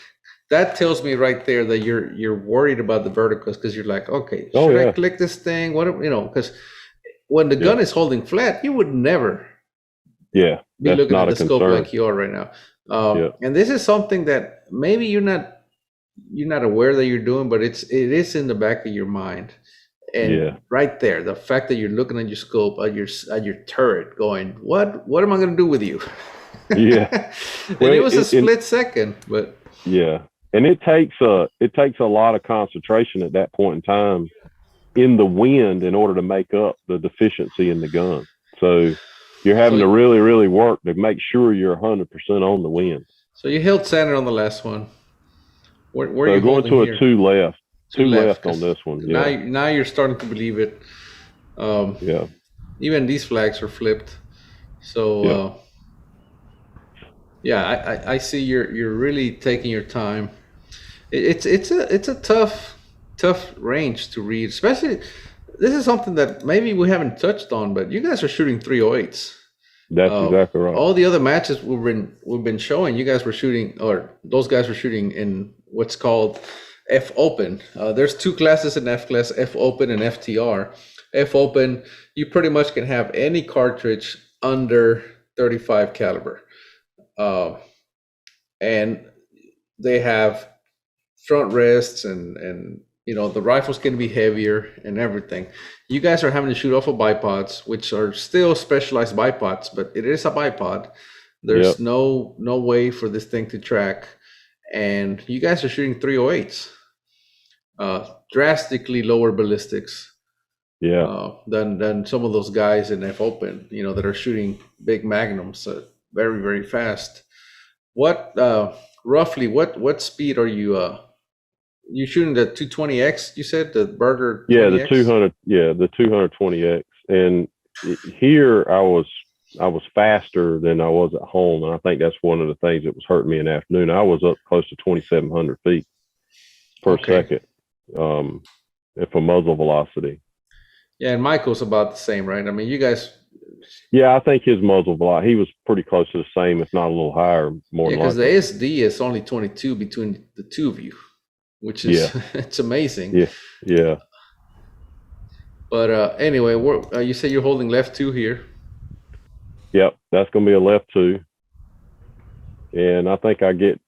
A: that tells me right there that you're worried about the verticals, because you're like, okay,
B: Oh,
A: should I
B: yeah.
A: click this thing? What, because when the gun is holding flat, you would never
B: Yeah.
A: be
B: That's
A: looking
B: not
A: at
B: a
A: the scope
B: concern.
A: like you are right now.
B: Yeah.
A: And this is something that maybe you're not aware that you're doing, but it is in the back of your mind. And
B: Yeah.
A: right there, the fact that you're looking at your scope, at your turret, going, what am I going to do with you?
B: Yeah.
A: And
B: Well,
A: it was a
B: it-
A: split second, but
B: Yeah. And it takes a lot of concentration at that point in time in the wind in order to make up the deficiency in the gun. So you're having to really, really work to make sure you're 100% on the wind.
A: So you held center on the last one. Where are
B: So
A: you
B: going
A: holding
B: to a
A: here?
B: 2 left.
A: Two
B: 2 left on
A: 'cause
B: this one. Yeah.
A: Now you're starting to believe it.
B: Yeah.
A: Even these flags are flipped. So yeah, I see you're really taking your time. It's a tough range to read, especially this is something that maybe we haven't touched on, but you guys are shooting 308s.
B: That's exactly right.
A: All the other matches we've been showing, you guys were shooting, or those guys were shooting in what's called F Open. There's 2 classes in F class: F Open and FTR. F Open, you pretty much can have any cartridge under 35 caliber, and they have front rests, and the rifles can be heavier and everything. You guys are having to shoot off of bipods, which are still specialized bipods, but it is a bipod. There's no way for this thing to track, and you guys are shooting 308s, drastically lower ballistics. Than some of those guys in F Open, that are shooting big magnums very, very fast. What roughly what speed are you shooting? The 220X, you said, the Burger 20X?
B: Yeah, the 220X. And here I was faster than I was at home, and I think that's one of the things that was hurting me in the afternoon. I was up close to 2,700 feet per second for muzzle velocity.
A: Yeah, and Michael's about the same, right? I mean, you guys.
B: Yeah, I think his muzzle velocity, he was pretty close to the same, if not a little higher, more than
A: because the
B: likely.
A: SD is only 22 between the two of you, which is it's amazing.
B: Yeah.
A: But anyway, you say you're holding left 2 here.
B: Yep, that's going to be a left 2, and I think I get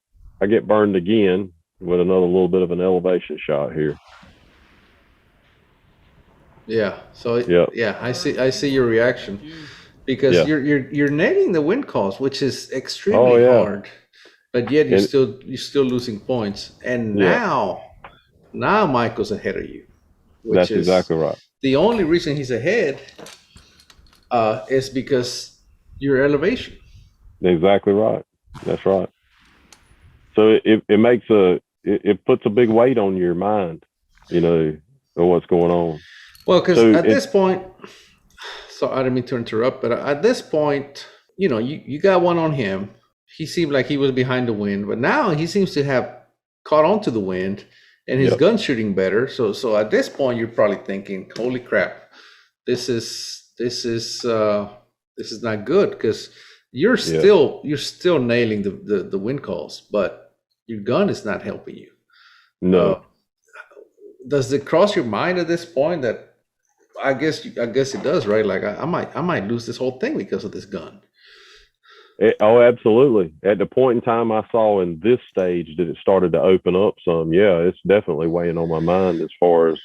B: burned again. with another little bit of an elevation shot here.
A: Yeah. So
B: Yep.
A: yeah, I see your reaction because
B: Yeah.
A: you're netting the win calls, which is
B: Oh
A: extremely
B: yeah.
A: hard, but yet
B: And
A: you're still losing points. And
B: yeah,
A: now Michael's ahead of you, which
B: that's
A: is
B: exactly right.
A: the only reason he's ahead is because your elevation.
B: Exactly right. That's right. So it makes it puts a big weight on your mind, you know, of what's going on.
A: Well, because
B: So
A: at this point, so I didn't mean to interrupt, but at this point, you got one on him. He seemed like he was behind the wind, but now he seems to have caught on to the wind and his
B: yep.
A: gun's shooting better. So at this point, you're probably thinking, "Holy crap, this is not good," because you're
B: Yeah.
A: still nailing the wind calls, but your gun is not helping you.
B: No.
A: Does it cross your mind at this point that I guess it does, right? Like I might lose this whole thing because of this gun.
B: Oh, absolutely. At the point in time I saw in this stage that it started to open up some, yeah, it's definitely weighing on my mind as far as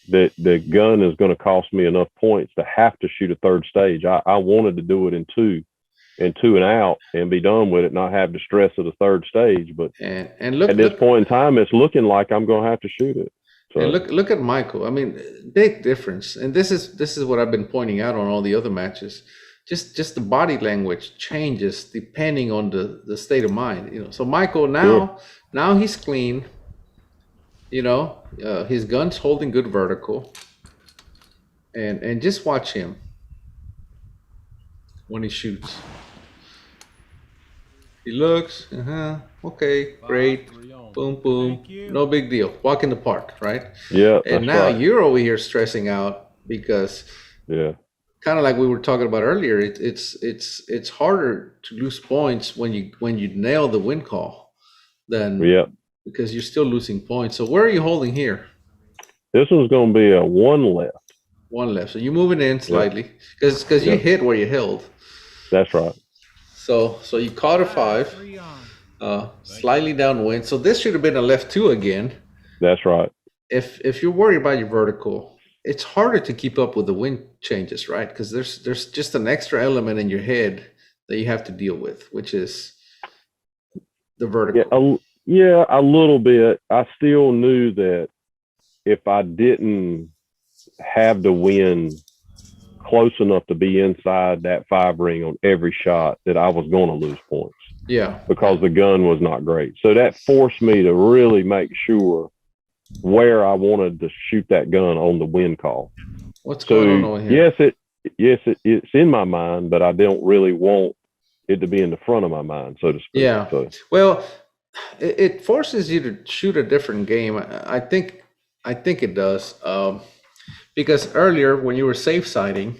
B: that the gun is going to cost me enough points to have to shoot a third stage. I wanted to do it in two and out and be done with it, not have the stress of the third stage. But
A: And look
B: at this point in time, it's looking like I'm going to have to shoot it. So
A: and look at Michael. I mean, big difference. And this is what I've been pointing out on all the other matches. Just the body language changes depending on the state of mind. So Michael now he's clean. His gun's holding good vertical. And just watch him when he shoots. He looks, okay, great, boom, boom, no big deal. Walk in the park, right?
B: yeah,
A: And
B: that's
A: now
B: right.
A: you're over here stressing out because
B: Yeah,
A: kind of like we were talking about earlier, it's harder to lose points when you nail the win call than
B: yeah.
A: because you're still losing points. So where are you holding here?
B: This one's going to be a one left.
A: One left. So you're moving in
B: Yep.
A: slightly because you
B: Yep.
A: hit where you held.
B: That's right.
A: So you caught a 5, slightly downwind. So this should have been a left 2 again.
B: That's right.
A: If you're worried about your vertical, it's harder to keep up with the wind changes, right? Because there's just an extra element in your head that you have to deal with, which is the vertical.
B: Yeah, a little bit. I still knew that if I didn't have the wind close enough to be inside that 5 ring on every shot, that I was going to lose points.
A: Yeah.
B: Because the gun was not great. So that forced me to really make sure where I wanted to shoot that gun on the wind call.
A: What's going on over here?
B: It's in my mind, but I don't really want it to be in the front of my mind, so to speak.
A: Yeah.
B: So,
A: well, it forces you to shoot a different game. I think it does. Because earlier when you were safe siding,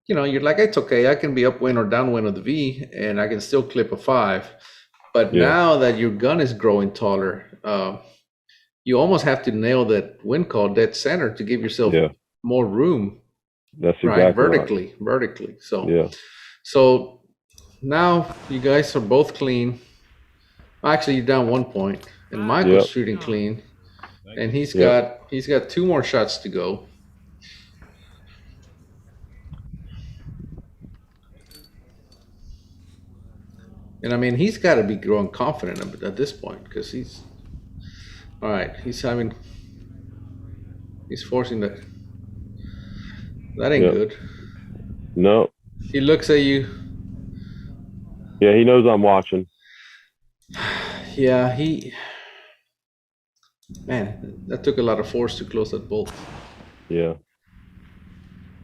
A: you're like, it's okay. I can be upwind or downwind of the V, and I can still clip a 5. But now that your gun is growing taller, you almost have to nail that wind call dead center to give yourself more room.
B: That's exactly right.
A: Vertically. So
B: yeah.
A: So now you guys are both clean. Actually, you're down 1 point, and Michael's shooting clean, and he's got 2 more shots to go. And I mean, he's got to be growing confident at this point because he's all right. He's forcing that ain't good.
B: No.
A: He looks at you.
B: Yeah, he knows I'm watching.
A: Yeah, man, that took a lot of force to close that bolt.
B: Yeah.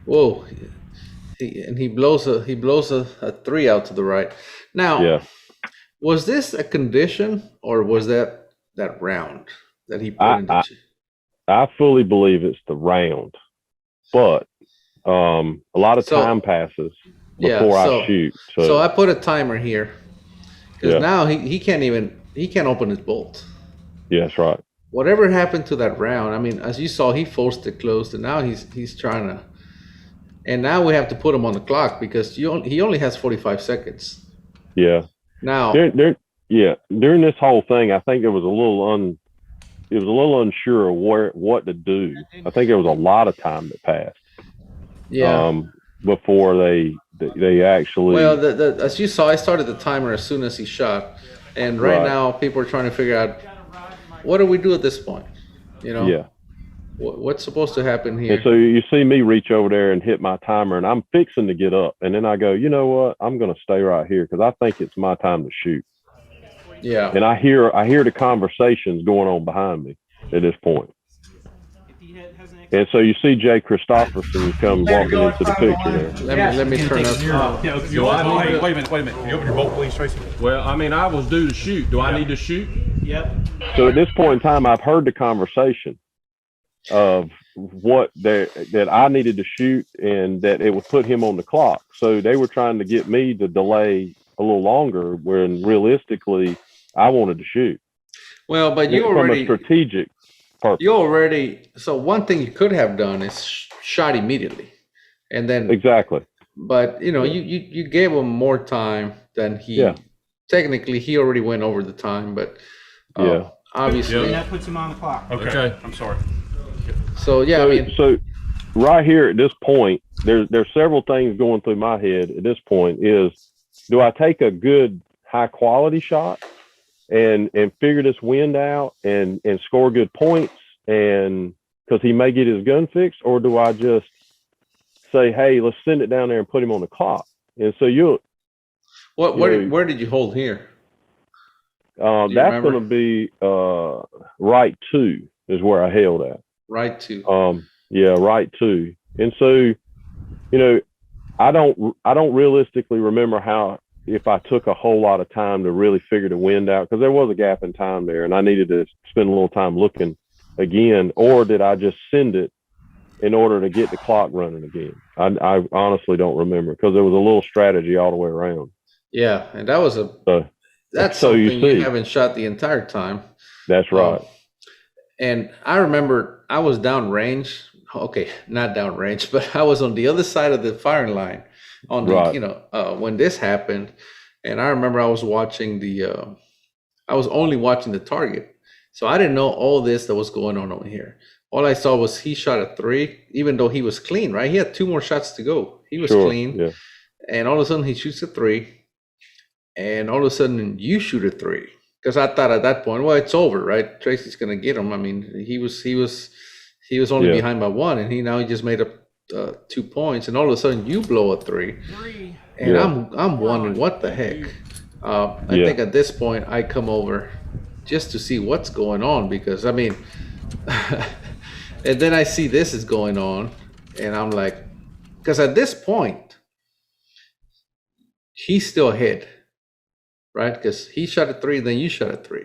A: Whoa. He blows a 3 out to the right. Now, was this a condition or was that round that he put in the
B: I fully believe it's the round, but a lot of time passes before I shoot.
A: So I put a timer here because now he can't open his bolt.
B: Yeah, that's right.
A: Whatever happened to that round, I mean, as you saw, he forced it closed, and now he's trying to. And now we have to put him on the clock because he only has 45 seconds.
B: Yeah.
A: Now
B: yeah, during this whole thing, I think it was a little unsure of what to do. I think there was a lot of time that passed
A: Yeah.
B: before they
A: Well,
B: actually
A: as you saw, I started the timer as soon as he shot, and right
B: right.
A: now people are trying to figure out what do we do at this point. You know,
B: Yeah.
A: what's supposed to happen
B: And
A: here?
B: so you see me reach over there and hit my timer, and I'm fixing to get up, and then I go, you know what? I'm going to stay right here because I think it's my time to shoot.
A: Yeah.
B: And I hear the conversations going on behind me at this point. And so you see Jay Christopherson come walking into the picture there.
A: Let me turn up.
C: Wait a minute. Can you open your bolt, please, Tracy?
D: Well, I mean, I was due to shoot. Do I need to shoot?
C: Yep.
B: So at this point in time, I've heard the conversation of what that I needed to shoot and that it would put him on the clock. So they were trying to get me to delay a little longer when realistically I wanted to shoot.
A: Well, but
B: From a strategic purpose.
A: So one thing you could have done is shot immediately, and then
B: Exactly.
A: But you gave him more time than technically he already went over the time, but obviously
C: And that puts him on the clock. Okay. I'm sorry.
A: So yeah,
B: so right here at this point, there's several things going through my head at this point. Is do I take a good high quality shot and figure this wind out and score good points and because he may get his gun fixed, or do I just say, hey, let's send it down there and put him on the clock? And so
A: where did you hold here?
B: That's going to be right 2 is where I held at.
A: Right 2.
B: Right 2. And so, I don't realistically remember if I took a whole lot of time to really figure the wind out, because there was a gap in time there and I needed to spend a little time looking again, or did I just send it in order to get the clock running again? I honestly don't remember because there was a little strategy all the way around.
A: Yeah, and that was that's
B: so
A: something you haven't shot the entire time.
B: That's right.
A: And I remember I was downrange. Okay, not downrange, but I was on the other side of the firing line on the when this happened. And I remember I was watching I was only watching the target. So I didn't know all this that was going on over here. All I saw was he shot a 3, even though he was clean, right? He had 2 more shots to go. He was clean.
B: Yeah.
A: And all of a sudden he shoots a 3. And all of a sudden you shoot a 3. Because I thought at that point, well, it's over, right? Tracy's gonna get him. I mean, he was only behind by 1, and he just made up 2 points, and all of a sudden you blow a 3. And I'm wondering what the heck. I think at this point I come over just to see what's going on, because I mean, and then I see this is going on, and I'm like, because at this point he's still ahead, right? Because he shot a 3, then you shot a 3.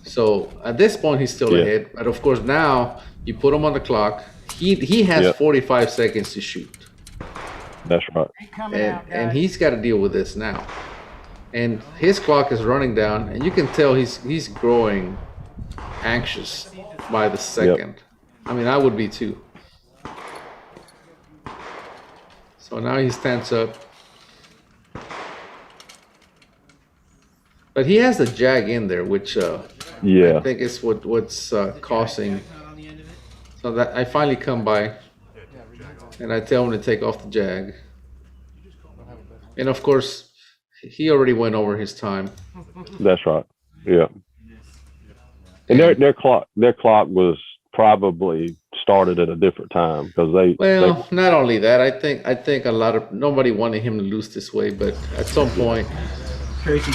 A: So at this point he's still ahead. But of course now you put him on the clock. He has 45 seconds to shoot.
B: That's right.
A: And he's got to deal with this now. And his clock is running down, and you can tell he's growing anxious by the second. I mean, I would be too. So now he stands up. But he has the jag in there, which I think is what's causing. So that I finally come by, and I tell him to take off the jag. And of course, he already went over his time.
B: That's right. Yeah. And their clock was probably started at a different time because
A: not only that, I think nobody wanted him to lose this way, but at some point,
C: Tracy,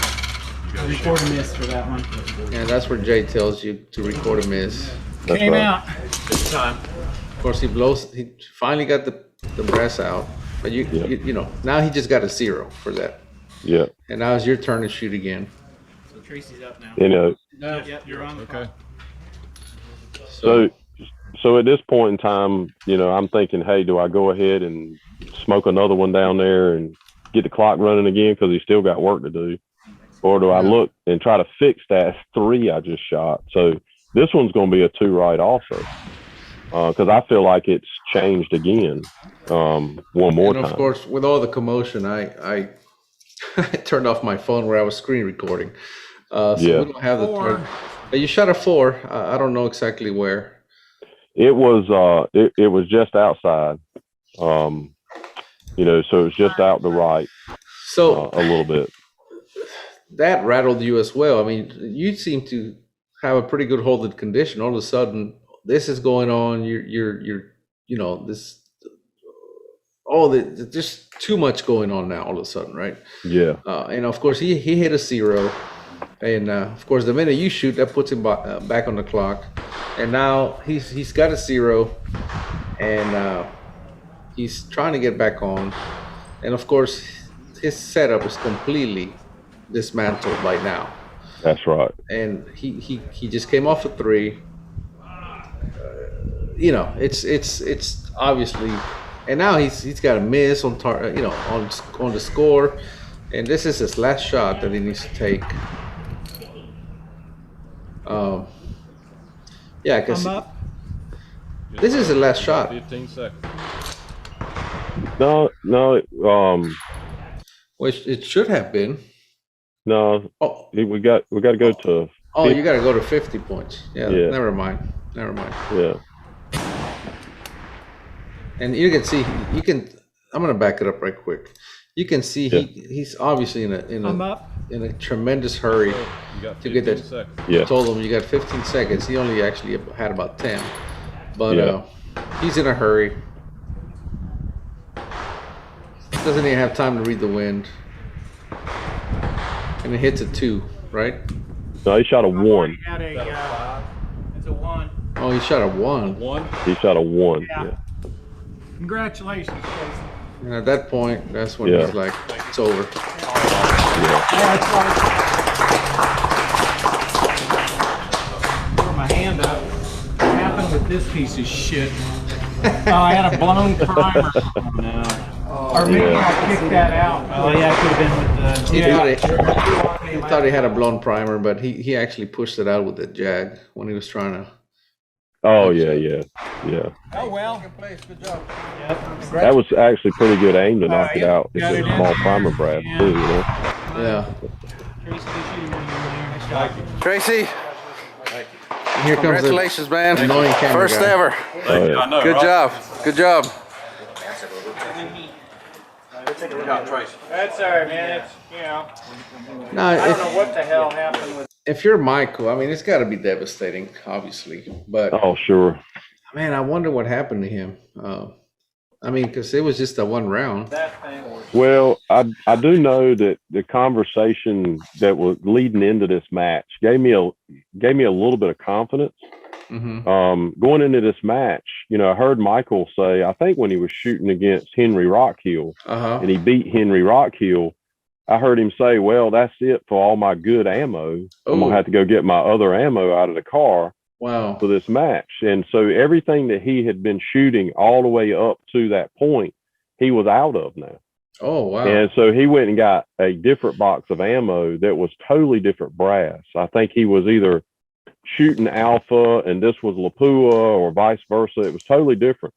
C: record a miss for that one.
A: Yeah, that's where Jay tells you to record a miss.
B: That's
C: Came
B: right.
C: out.
D: This time.
A: Of course, he finally got the brass out, but you now he just got a 0 for that.
B: Yeah.
A: And now it's your turn to shoot again.
C: So Tracy's up now.
D: No.
C: You're on the clock.
B: So at this point in time, I'm thinking, hey, do I go ahead and smoke another one down there and get the clock running again because he's still got work to do? Or do I look and try to fix that 3 I just shot? So this one's going to be a 2 right also because I feel like it's changed again one more time.
A: And of course, with all the commotion, I I turned off my phone where I was screen recording. So
B: Yeah.
A: we don't have the
C: Four.
A: thread. But you shot a 4. I don't know exactly where.
B: It was it was just outside. You know, so it was just out to right
A: So
B: a little bit.
A: that rattled you as well. I mean, you seem to have a pretty good holding condition. All of a sudden, this is going on. You're you know, this. Oh, there's just too much going on now. All of a sudden, right?
B: Yeah.
A: And of course, he hit a 0, and of course, the minute you shoot, that puts him back on the clock. And now he's got a 0, and he's trying to get back on. And of course, his setup is completely dismantled by now.
B: That's right.
A: And he just came off a 3. You know, it's obviously, and now he's got a miss on you know, on the score, and this is his last shot that he needs to take. Yeah, because
C: I'm up.
A: this is the last shot.
D: 15 seconds.
B: No,
A: Which it should have been.
B: no.
A: Oh,
B: We got to go to.
A: oh, you got to go to 50 points. Yeah,
B: Yeah.
A: never mind.
B: Yeah.
A: And you can see, I'm gonna back it up right quick. You can see
B: Yeah.
A: he's obviously in
C: I'm up.
A: a tremendous hurry
D: You got
A: to get
D: 15
A: that.
D: seconds.
B: Yeah.
A: I told him you got 15 seconds. He only actually had about 10, but
B: Yeah.
A: he's in a hurry. Doesn't even have time to read the wind, and it hits a 2, right?
B: No, he shot a 1.
C: Had a, it's a 1.
A: Oh, he shot a 1,
D: 1.
B: He shot a 1.
C: Yeah.
B: Yeah.
C: Congratulations, Tracy.
A: and at that point, that's when
B: Yeah.
A: he's like, it's over.
B: Yeah.
C: Yeah, that's why. Put my hand up. What happened with this piece of shit? Oh, I had a blown primer. Oh, no. Or maybe
B: Yeah.
C: I kicked that out. Oh, yeah, it could have been with the.
A: He thought he had a blown primer, but he actually pushed it out with the jag when he was trying to.
B: Oh yeah.
C: Oh, well. Yep.
B: That was actually pretty good aim to knock it
C: yeah.
B: out. It's
C: Got
B: a
C: it in
B: small
C: there.
B: primer brad
C: Yeah.
B: too. You know?
A: Yeah.
C: Tracy, this you nice job.
E: Tracy,
A: Here comes the
E: congratulations, man.
A: annoying camera
E: First
A: guy.
E: ever.
B: Oh, yeah.
E: Good job. Good job.
C: That's all right, man. It's, you know,
A: No,
C: I don't know what the hell happened with.
A: if you're Michael, I mean, it's got to be devastating, obviously. But
B: Oh sure.
A: man, I wonder what happened to him. I mean, because it was just a 1 round.
C: That thing was.
B: Well, I do know that the conversation that was leading into this match gave me a little bit of confidence.
A: Mm-hmm.
B: Going into this match, you know, I heard Michael say, I think when he was shooting against Henry Rockhill
A: Uh-huh.
B: and he beat Henry Rockhill, I heard him say, well, that's it for all my good ammo. I'm
A: Oh.
B: gonna have to go get my other ammo out of the car
A: Wow.
B: for this match. And so everything that he had been shooting all the way up to that point, he was out of now.
A: Oh, wow.
B: And so he went and got a different box of ammo that was totally different brass. I think he was either shooting alpha and this was Lapua or vice versa. It was totally different.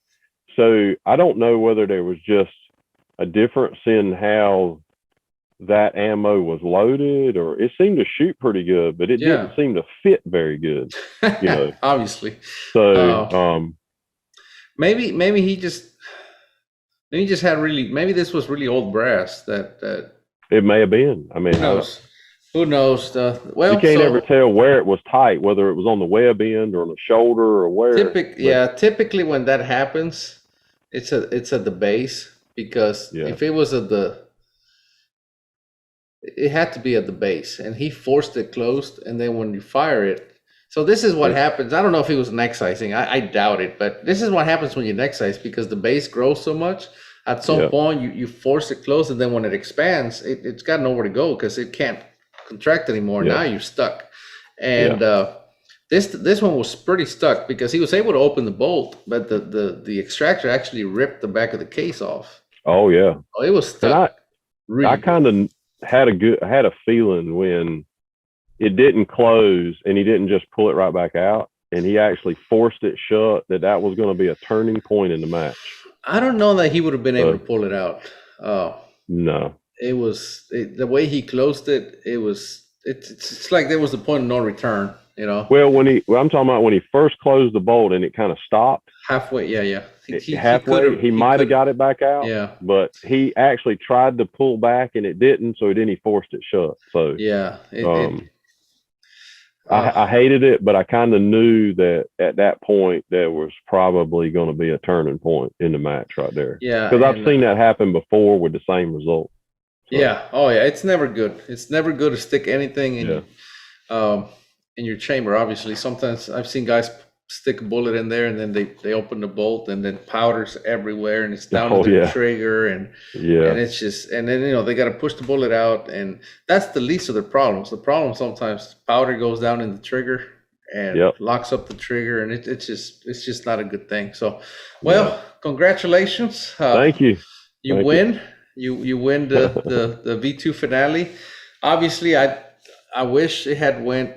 B: So I don't know whether there was just a difference in how that ammo was loaded, or it seemed to shoot pretty good, but it
A: Yeah.
B: didn't seem to fit very good. You know.
A: Obviously.
B: So
A: Maybe he just had maybe this was really old brass that
B: it may have been. I mean,
A: who knows? Who knows? Well,
B: you can't
A: so
B: ever tell where it was tight, whether it was on the web end or on the shoulder or where.
A: typically when that happens, it's at the base, because
B: Yeah.
A: if it was it had to be at the base, and he forced it closed, and then when you fire it, so this is what happens. I don't know if he was neck sizing. I doubt it, but this is what happens when you neck size, because the base grows so much. At some
B: Yeah.
A: point, you force it closed, and then when it expands, it's got nowhere to go because it can't contract anymore.
B: Yeah.
A: Now you're stuck, and this one was pretty stuck because he was able to open the bolt, but the extractor actually ripped the back of the case off.
B: Oh yeah,
A: Oh, it was
B: and
A: stuck. Really
B: I kind of had a feeling when it didn't close and he didn't just pull it right back out, and he actually forced it shut, that was going to be a turning point in the match.
A: I don't know that he would have been able to pull it out.
B: No.
A: It was the way he closed it. It was it's like there was the point of no return, you know.
B: Well, I'm talking about when he first closed the bolt and it kind of stopped
A: Halfway, yeah.
B: halfway. He might have got it back out,
A: yeah,
B: but he actually tried to pull back and it didn't. So then he forced it shut. So
A: yeah.
B: I hated it, but I kind of knew that at that point there was probably going to be a turning point in the match right there.
A: Yeah,
B: because I've seen that happen before with the same result. So,
A: yeah. Oh, yeah. It's never good. It's never good to stick anything in your chamber. Obviously, sometimes I've seen guys stick a bullet in there and then they open the bolt and then powder's everywhere and it's down to the trigger and it's just, and then they got to push the bullet out, and that's the least of the problems. The problem sometimes powder goes down in the trigger and locks up the trigger, and it's just not a good thing. So, congratulations.
B: Thank you.
A: You win. You win the V2 finale. Obviously, I wish it had went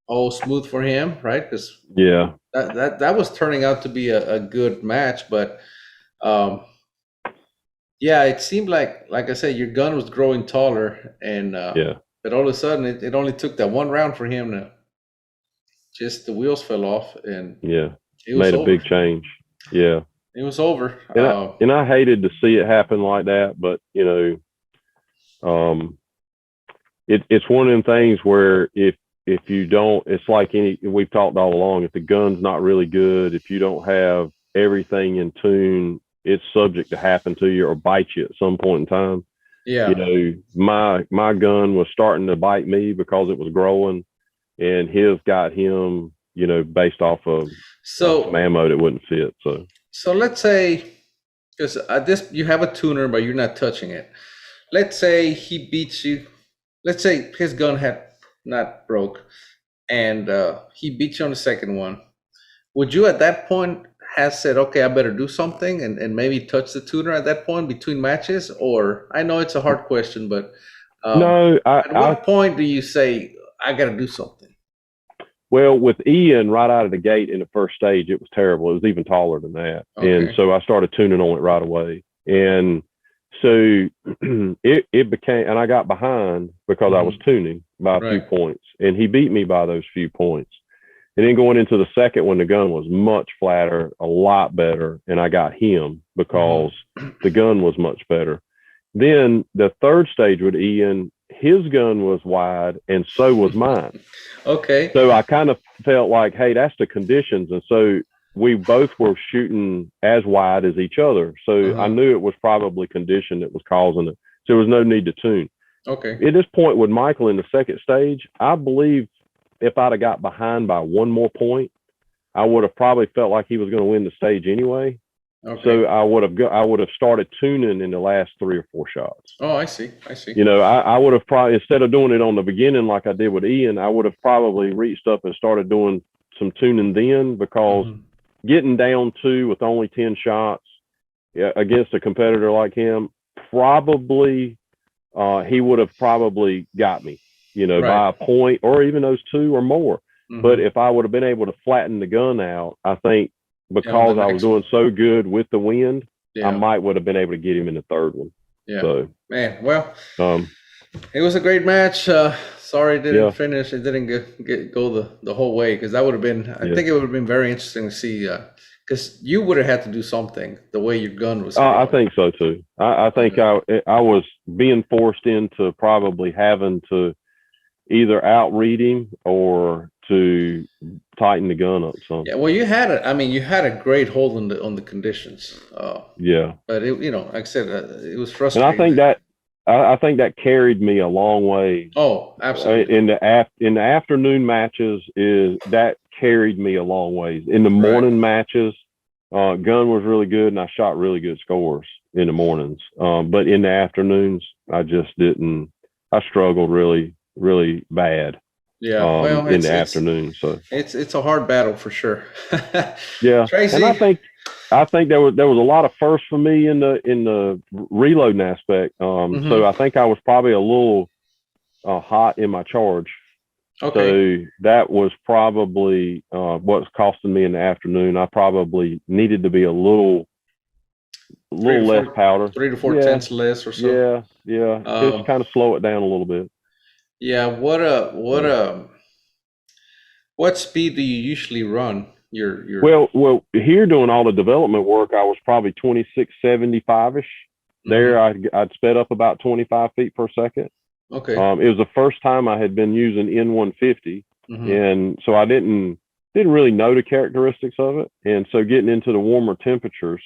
A: all smooth for him, right? Because that was turning out to be a good match, but it seemed like I said, your gun was growing taller, and but all of a sudden it only took that one round for him to just the wheels fell off, and it was
B: made a big change. Yeah,
A: it was over.
B: And I hated to see it happen like that, but it's one of them things where if you don't, it's like we've talked all along, if the gun's not really good, if you don't have everything in tune, it's subject to happen to you or bite you at some point in time.
A: Yeah.
B: My gun was starting to bite me because it was growing, and his got him, based off of some ammo that wouldn't fit. So
A: let's say, because you have a tuner, but you're not touching it. Let's say he beats you. Let's say his gun had not broke, and he beat you on the second one. Would you at that point have said, okay, I better do something and maybe touch the tuner at that point between matches? Or I know it's a hard question, but
B: no,
A: at what point do you say, I got to do something?
B: Well, with Ian right out of the gate in the first stage, it was terrible. It was even taller than that. Okay. And so I started tuning on it right away. And so it became, and I got behind because I was tuning by a few points, and he beat me by those few points. And then going into the second one, the gun was much flatter, a lot better, and I got him because the gun was much better. Then the third stage with Ian, his gun was wide, and so was mine.
A: Okay.
B: So I kind of felt like, hey, that's the conditions. And so we both were shooting as wide as each other. So I knew it was probably condition that was causing it. So there was no need to tune.
A: Okay.
B: At this point with Michael in the second stage, I believe if I'd have got behind by one more point, I would have probably felt like he was going to win the stage anyway. Okay. So I would have started tuning in the last 3 or 4 shots.
A: Oh, I see.
B: I would have probably, instead of doing it on the beginning like I did with Ian, I would have probably reached up and started doing some tuning then, because getting down 2 with only 10 shots against a competitor like him, probably he would have probably got me, by a point or even those 2 or more. But if I would have been able to flatten the gun out, I think because I was doing so good with the wind, I might would have been able to get him in the third one.
A: Yeah.
B: So,
A: man, well, it was a great match. Sorry it didn't finish. It didn't go the whole way, because that would have been, I think it would have been very interesting to see, because you would have had to do something the way your gun was.
B: I think so too. I think I was being forced into probably having to either outread him or to tighten the gun up some.
A: Yeah, well, you had a great hold on the conditions. But it, like I said, it was frustrating.
B: And I think that carried me a long way.
A: Oh, absolutely.
B: In the afternoon matches, that carried me a long ways. In the morning matches, gun was really good, and I shot really good scores in the mornings. But in the afternoons, I just didn't. I struggled really, really bad.
A: Yeah, well,
B: in the afternoon. So
A: it's a hard battle for sure.
B: Yeah,
A: Tracy.
B: And I think there was a lot of firsts for me in the reloading aspect. So I think I was probably a little hot in my charge. Okay. So that was probably what's costing me in the afternoon. I probably needed to be a little less powder,
A: 3 to 4 tenths less or so.
B: Yeah, just kind of slow it down a little bit.
A: Yeah. What speed do you usually run? Your
B: Well, here doing all the development work, I was probably 2675 ish. There,
A: Mhm.
B: I'd sped up about 25 feet per second.
A: Okay.
B: It was the first time I had been using N150,
A: Hmm.
B: and so I didn't really know the characteristics of it. And so getting into the warmer temperatures,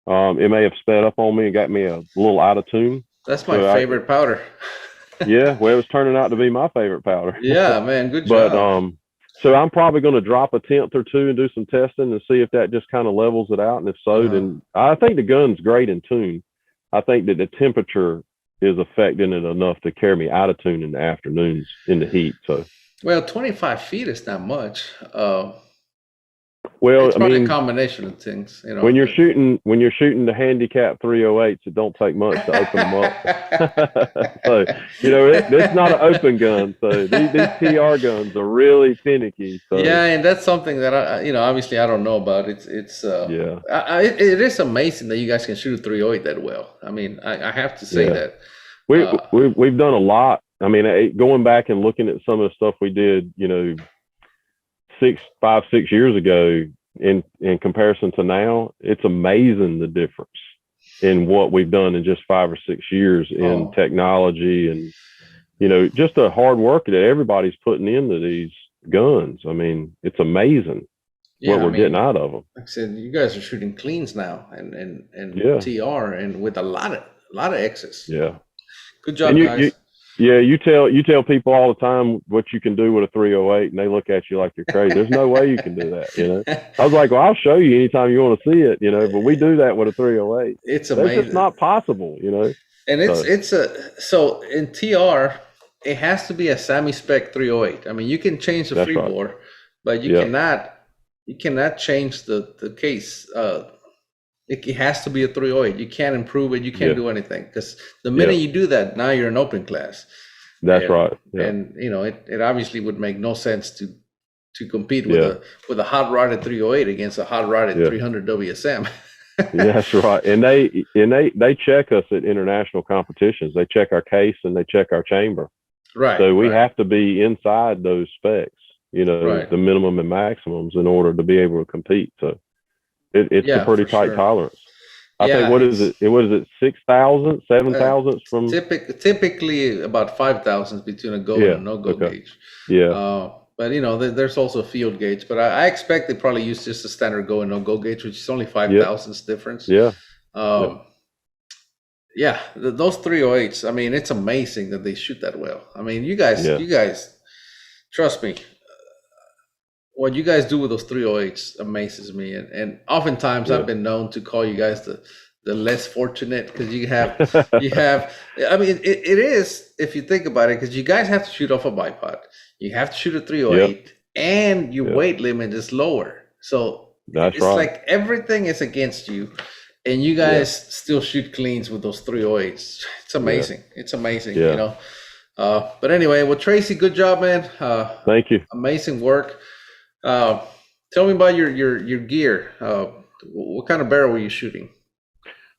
B: it may have sped up on me and got me a little out of tune.
A: That's my
B: So
A: favorite powder.
B: yeah, well, it was turning out to be my favorite powder.
A: Yeah, man. Good
B: But
A: job.
B: so I'm probably going to drop a tenth or two and do some testing and see if that just kind of levels it out. And if so,
A: Uh-huh.
B: then I think the gun's great in tune. I think that the temperature is affecting it enough to carry me out of tune in the afternoons in the heat. So,
A: Well, 25 feet is not much.
B: well,
A: It's
B: I
A: probably a
B: mean,
A: combination of things, you know.
B: when you're shooting the handicap 308s, it don't take much to open them up. So it's not an open gun. So these TR guns are really finicky. So
A: Yeah, and that's something that obviously I don't know about.
B: yeah,
A: It is amazing that you guys can shoot a 308 that well. I mean, I have to say
B: yeah.
A: that.
B: We,
A: Uh,
B: we've done a lot. I mean, going back and looking at some of the stuff we did, 6 years ago, in comparison to now, it's amazing the difference in what we've done in just 5 or 6 years in
A: oh,
B: technology and just the hard work that everybody's putting into these guns. I mean, it's amazing what
A: yeah, I
B: we're getting
A: mean,
B: out of them.
A: like I said, you guys are shooting cleans now and
B: Yeah,
A: TR and with a lot of X's.
B: yeah.
A: Good
B: And
A: job, guys.
B: you tell people all the time what you can do with a 308, and they look at you like you're crazy. There's no way you can do that. I was like, well, I'll show you anytime you want to see it. But we do that with a 308.
A: It's
B: That's just
A: amazing.
B: not possible.
A: And
B: So
A: so in TR, it has to be a semi-spec 308. I mean, you can change the
B: that's right.
A: freebore, but you
B: Yeah,
A: cannot change the case. It has to be a 308. You can't improve it. You can't
B: yeah,
A: do anything because the
B: yeah.
A: minute you do that, now you're an open class.
B: That's
A: And
B: right. Yeah,
A: and it obviously would make no sense to compete with
B: yeah,
A: a hot rodded 308 against a hot rodded
B: yeah.
A: 300 WSM.
B: That's right. And they check us at international competitions. They check our case and they check our chamber.
A: Right.
B: So we
A: right,
B: have to be inside those specs.
A: right.
B: The minimum and maximums in order to be able to compete. So it's a
A: Yeah,
B: pretty
A: for
B: tight
A: sure.
B: tolerance. I think
A: Yeah,
B: what is it? What is it? 6,000, seven
A: uh,
B: thousandths from
A: typically about 5,000 between a go and a
B: yeah.
A: no go
B: Okay.
A: gauge.
B: Yeah.
A: But there's also a field gauge. But I expect they probably use just a standard go and no go gauge, which is only 5,000ths difference.
B: Yeah. Yeah.
A: Um, yeah, those 308s. I mean, it's amazing that they shoot that well. I mean, you
B: Yeah.
A: guys, trust me. What you guys do with those 308s amazes me, and oftentimes
B: Yeah.
A: I've been known to call you guys the less fortunate because you have. I mean, it is if you think about it because you guys have to shoot off a bipod, you have to shoot a 308, and your
B: Yeah.
A: weight limit is lower, so
B: That's
A: it's
B: right.
A: like everything is against you, and you guys still shoot cleans with those 308s. It's amazing. It's amazing.
B: Yeah.
A: But anyway, well, Tracy, good job, man.
B: Thank you.
A: Amazing work. Tell me about your gear. What kind of barrel were you shooting?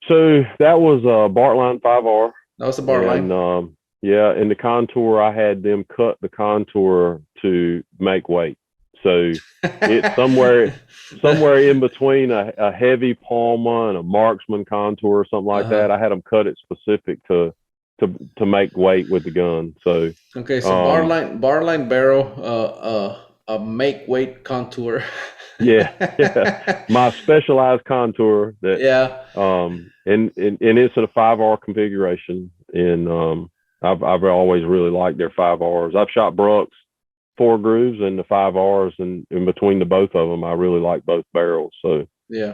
B: So that was a Bartline 5R.
A: That was the bar
B: And
A: line.
B: in the contour, I had them cut the contour to make weight. So it's somewhere in between a heavy Palma and a Marksman contour or something like
A: Uh-huh.
B: that. I had them cut it specific to make weight with the gun. So
A: Okay, so bar line barrel, a make weight contour.
B: yeah, my specialized contour that
A: Yeah.
B: and it's in a 5R configuration, and I've always really liked their 5Rs. I've shot Brooks 4 grooves and the 5Rs, and in between the both of them, I really like both barrels. So
A: Yeah.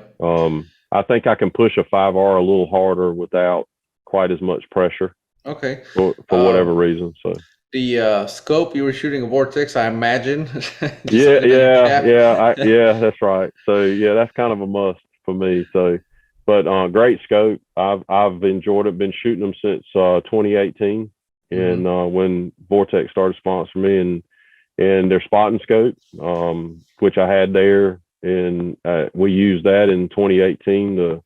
B: I think I can push a 5R a little harder without quite as much pressure
A: Okay.
B: for whatever reason. So
A: The scope you were shooting a Vortex, I imagine. Just
B: yeah,
A: looking at your cap.
B: that's right. So yeah, that's kind of a must for me. So, but great scope. I've enjoyed it. Been shooting them since 2018, and when Vortex started sponsoring me, and their spotting scope, which I had there, and we used that in 2018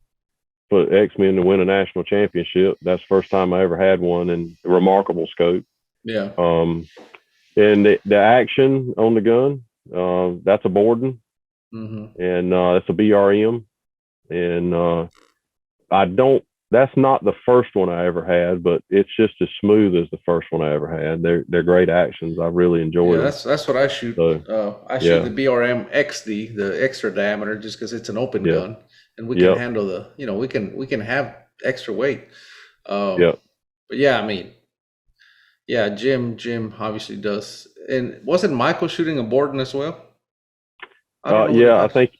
B: for X-Men to win a national championship. That's the first time I ever had one, and a remarkable scope.
A: Yeah.
B: And the action on the gun, that's a Borden, and it's a BRM, and I don't. That's not the first one I ever had, but it's just as smooth as the first one I ever had. They're great actions. I really enjoy them.
A: That's what I shoot.
B: So,
A: I shoot the BRM XD, the extra diameter, just because it's an open gun, and we can handle the. We can have extra weight. But yeah, I mean, yeah, Jim obviously does. And wasn't Michael shooting a Borden as well? I don't know.
B: Yeah, I think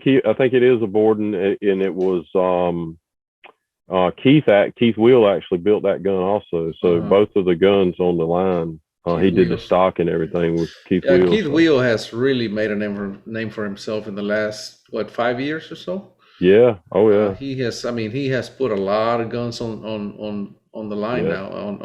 B: it is a Borden, and it was Keith Wheel actually built that gun also. So both of the guns on the line, he did the stock and everything with Keith Wheel.
A: Keith Wheel has really made a name for himself in the last 5 years or so.
B: Yeah. Oh yeah.
A: He has. I mean, he has put a lot of guns on the line now.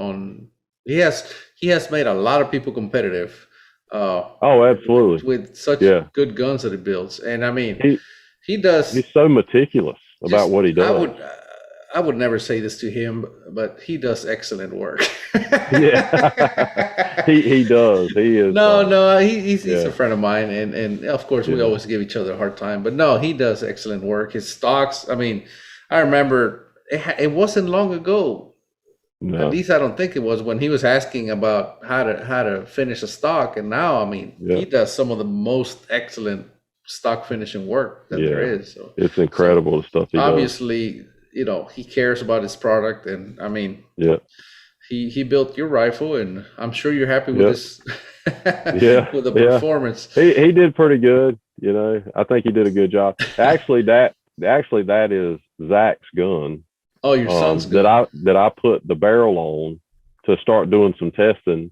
A: He has made a lot of people competitive.
B: Absolutely.
A: With such good guns that he builds, and I mean, he does.
B: He's so meticulous about what he does.
A: I would never say this to him, but he does excellent work.
B: Yeah, he does. He is.
A: He's a friend of mine, and of course we always give each other a hard time. But no, he does excellent work. His stocks. I mean, I remember it wasn't long ago. No. At least I don't think it was, when he was asking about how to finish a stock, and now I mean he does some of the most excellent stock finishing work that there is. So
B: it's incredible the stuff he
A: obviously does. He cares about his product, and I mean he built your rifle, and I'm sure you're happy with this with the performance.
B: He did pretty good. I think he did a good job. Actually that is Zach's gun.
A: Oh, your son's gun.
B: that I put the barrel on to start doing some testing,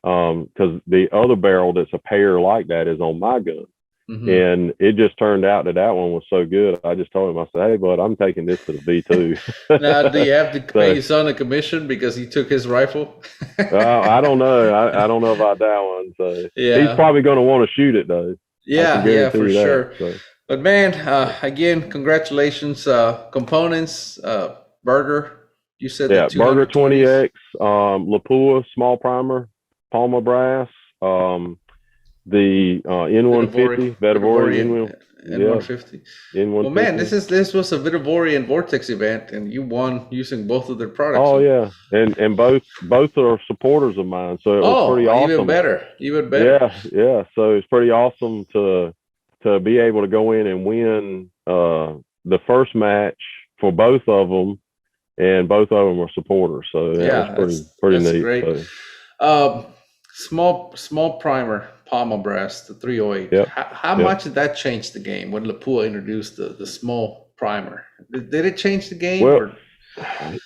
B: because the other barrel that's a pair like that is on my gun. And it just turned out that one was so good. I just told him, I said, "Hey, bud, I'm taking this to the V2."
A: Now, do you have to pay your son a commission because he took his rifle?
B: I don't know. I don't know about that one. So he's probably going to want to shoot it though.
A: Yeah, for sure. So. But man, again, congratulations. Components, Burger. You said
B: Burger 20X, Lapua small primer, Palma brass. The N150, Vetavori
A: N150.
B: N150.
A: Well, man, this was a Vetavori and Vortex event, and you won using both of their products.
B: Oh yeah, and both are supporters of mine, so it was pretty awesome.
A: Even better.
B: Yeah. So it's pretty awesome to be able to go in and win the first match for both of them, and both of them were supporters. So that was pretty neat.
A: Great. So. Small primer, Palma brass, the 308. How much did that change the game when Lapua introduced the small primer? Did it change the game?
B: Well,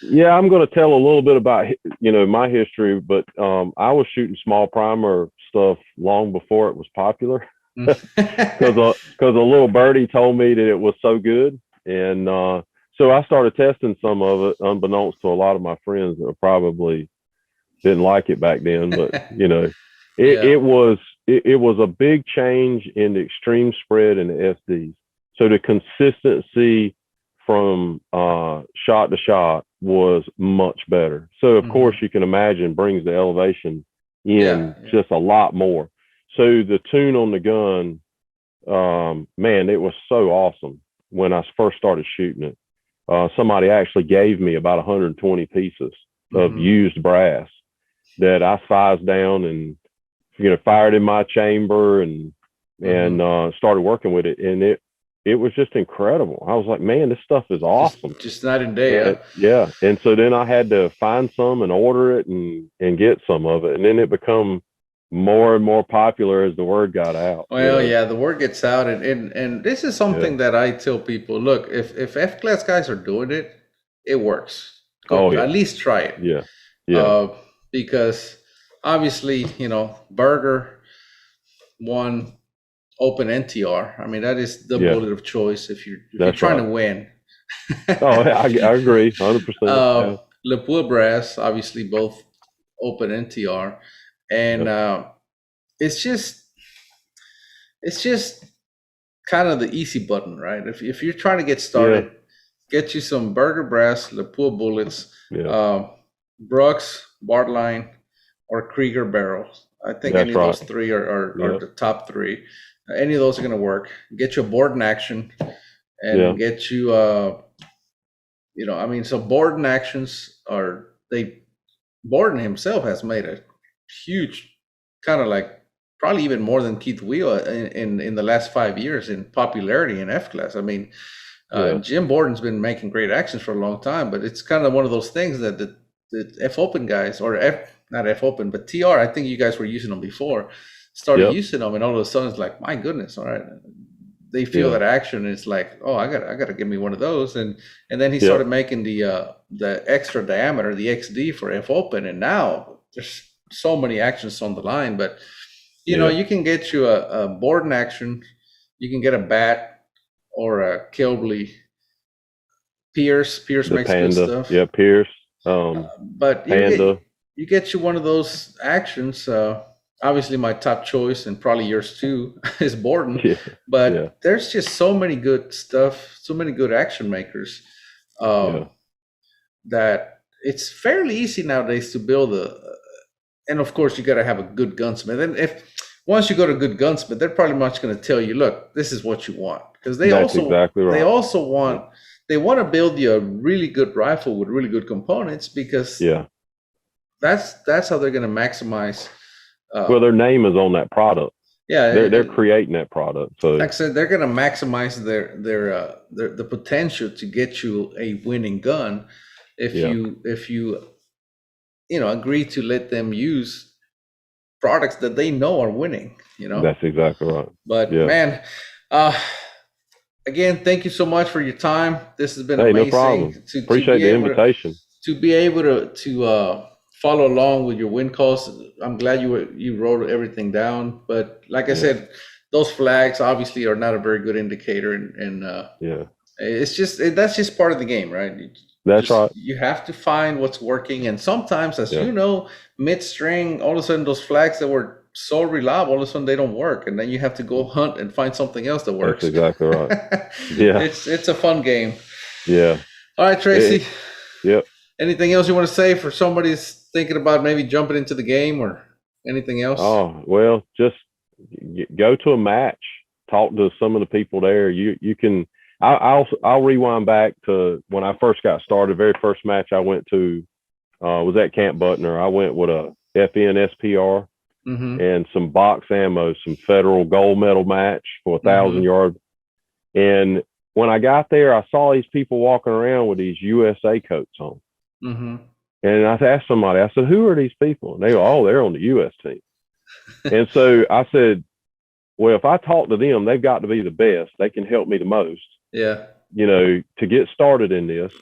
B: yeah, I'm going to tell a little bit about my history, but I was shooting small primer stuff long before it was popular, because a little birdie told me that it was so good, and so I started testing some of it, unbeknownst to a lot of my friends that probably didn't like it back then, but it was a big change in the extreme spread and the FDs. So the consistency from shot to shot was much better. So of course you can imagine brings the elevation in just a lot more. So the tune on the gun, man, it was so awesome when I first started shooting it. Somebody actually gave me about 120 pieces of used brass that I sized down and fired in my chamber and started working with it, and it was just incredible. I was like, man, this stuff is awesome.
A: Just night and day.
B: Yeah. And so then I had to find some and order it and get some of it, and then it become more and more popular as the word got out.
A: Well, the word gets out, and this is something that I tell people: look, if F-class guys are doing it, it works. At least try it.
B: Yeah.
A: Because obviously, Burger won open NTR. I mean, that is the bullet of choice if you're trying to win.
B: I agree, 100%.
A: Lapua brass, obviously, both open NTR, and it's just kind of the easy button, right? If you're trying to get started, get you some Burger brass, Lapua bullets, Brooks, Bartline, or Krieger barrels. I think
B: That's
A: any of those
B: right.
A: three are
B: Yep.
A: the top three. Any of those are going to work. Get you a board in action and
B: Yeah.
A: get you, I mean, so Borden actions Borden himself has made a huge, kind of like probably even more than Keith Wheel in the last 5 years in popularity in F class. I mean,
B: Yeah.
A: Jim Borden's been making great actions for a long time, but it's kind of one of those things that the F Open guys, or not F Open, but TR, I think you guys were using them before, started
B: Yep.
A: using them, and all of a sudden it's like, my goodness, all right. They feel
B: Yeah.
A: that action, and it's like, oh, I gotta give me one of those, and then he
B: Yep.
A: started making the extra diameter, the XD for F Open, and now there's so many actions on the line. But you can get you a Borden action, you can get a bat or a Kilbley. Pierce
B: The
A: makes good
B: Panda.
A: stuff.
B: Yeah. Pierce.
A: But
B: Panda.
A: you get you one of those actions. Obviously, my top choice, and probably yours too, is Borden.
B: Yeah.
A: But
B: Yeah.
A: there's just so many good stuff, so many good action makers,
B: Yeah.
A: that it's fairly easy nowadays to build and of course, you got to have a good gunsmith. And if once you go to a good gunsmith, they're probably much going to tell you, look, this is what you want, because
B: That's exactly right.
A: they also want they want to build you a really good rifle with really good components, because
B: Yeah.
A: that's how they're going to maximize.
B: Well, their name is on that product.
A: Yeah,
B: They're creating that product. So
A: like I said, they're going to maximize their the potential to get you a winning gun if you agree to let them use products that they know are winning.
B: that's exactly right.
A: But
B: Yeah.
A: man, again, thank you so much for your time. This has been
B: Hey,
A: amazing.
B: no problem. Appreciate the invitation.
A: To be able to follow along with your win calls. I'm glad you wrote everything down. But like I said, those flags obviously are not a very good indicator, and
B: Yeah.
A: it's just that's just part of the game, right?
B: That's right.
A: You have to find what's working, and sometimes, as
B: Yeah.
A: you know, mid-string, all of a sudden those flags that were so reliable, all of a sudden they don't work, and then you have to go hunt and find something else that works.
B: That's exactly right. Yeah.
A: It's a fun game.
B: Yeah.
A: All right, Tracy.
B: Yep.
A: Anything else you want to say for somebody who's thinking about maybe jumping into the game, or anything else?
B: Oh, well, just go to a match, talk to some of the people there. You can. I'll rewind back to when I first got started. Very first match I went to was at Camp Butner. I went with a FN SPR and some box ammo, some federal gold medal match for 1,000 yards. And when I got there, I saw these people walking around with these USA coats on. And I asked somebody, I said, who are these people? And they go, oh, they're on the US team. And so I said, well, if I talk to them, they've got to be the best. They can help me the most.
A: Yeah.
B: To get started in this.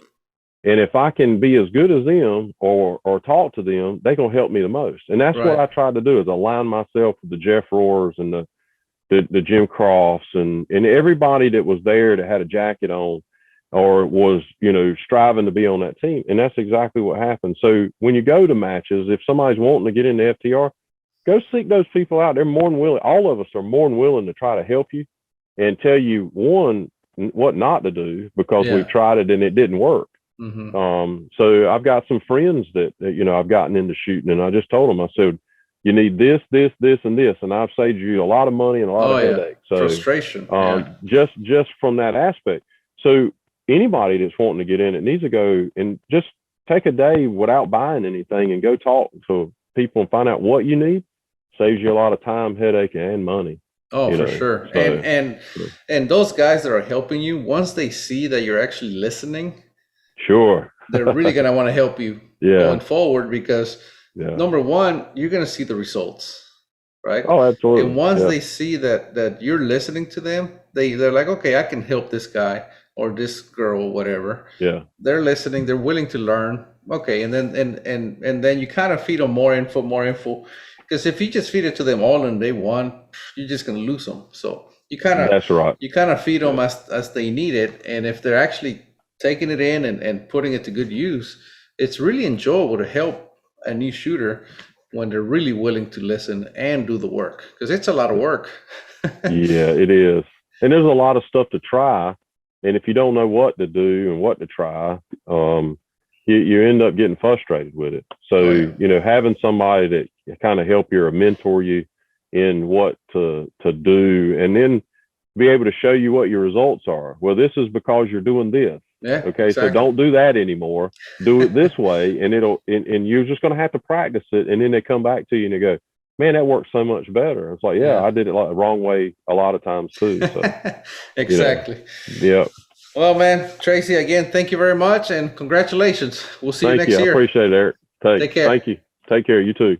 B: And if I can be as good as them or talk to them, they're going to help me the most. And that's what I tried to do, is align myself with the Jeff Roars and the Jim Crofts and everybody that was there that had a jacket on or was, striving to be on that team. And that's exactly what happened. So when you go to matches, if somebody's wanting to get into FTR, go seek those people out. They're more than willing. All of us are more than willing to try to help you and tell you, one, what not to do, because we've tried it and it didn't work. So I've got some friends that I've gotten into shooting, and I just told them, I said, you need this, this, this, and this, and I've saved you a lot of money and a lot of headaches. So
A: frustration.
B: Just from that aspect. So anybody that's wanting to get in it needs to go and just take a day without buying anything and go talk to people and find out what you need. Saves you a lot of time, headache, and money.
A: Oh, for sure. So, and those guys that are helping you, once they see that you're actually listening,
B: sure,
A: they're really going to want to help you going forward, because number one, you're going to see the results, right?
B: Oh, absolutely.
A: And once they see that you're listening to them, they're like, okay, I can help this guy or this girl, whatever.
B: Yeah.
A: They're listening. They're willing to learn. Okay. And then, and then you kind of feed them more info. Because if you just feed it to them all on day one, you're just going to lose them. So you kind of,
B: that's right.
A: You kind of feed them as they need it. And if they're actually taking it in and putting it to good use, it's really enjoyable to help a new shooter when they're really willing to listen and do the work, because it's a lot of work.
B: Yeah, it is. And there's a lot of stuff to try. And if you don't know what to do and what to try, you end up getting frustrated with it. So,
A: Oh, yeah.
B: you know, having somebody that kind of help you or mentor you in what to do, and then be able to show you what your results are. Well, this is because you're doing this.
A: Yeah.
B: Okay.
A: Exactly.
B: So don't do that anymore. Do it this way. And and you're just going to have to practice it. And then they come back to you and they go, man, that works so much better. It's like, yeah, I did it like the wrong way a lot of times too. So
A: Exactly.
B: yeah.
A: Well, man, Tracy, again, thank you very much and congratulations. We'll see you
B: Thank
A: next
B: you. I
A: year.
B: appreciate it, Eric.
A: Take care.
B: Thank you. Take care. You too.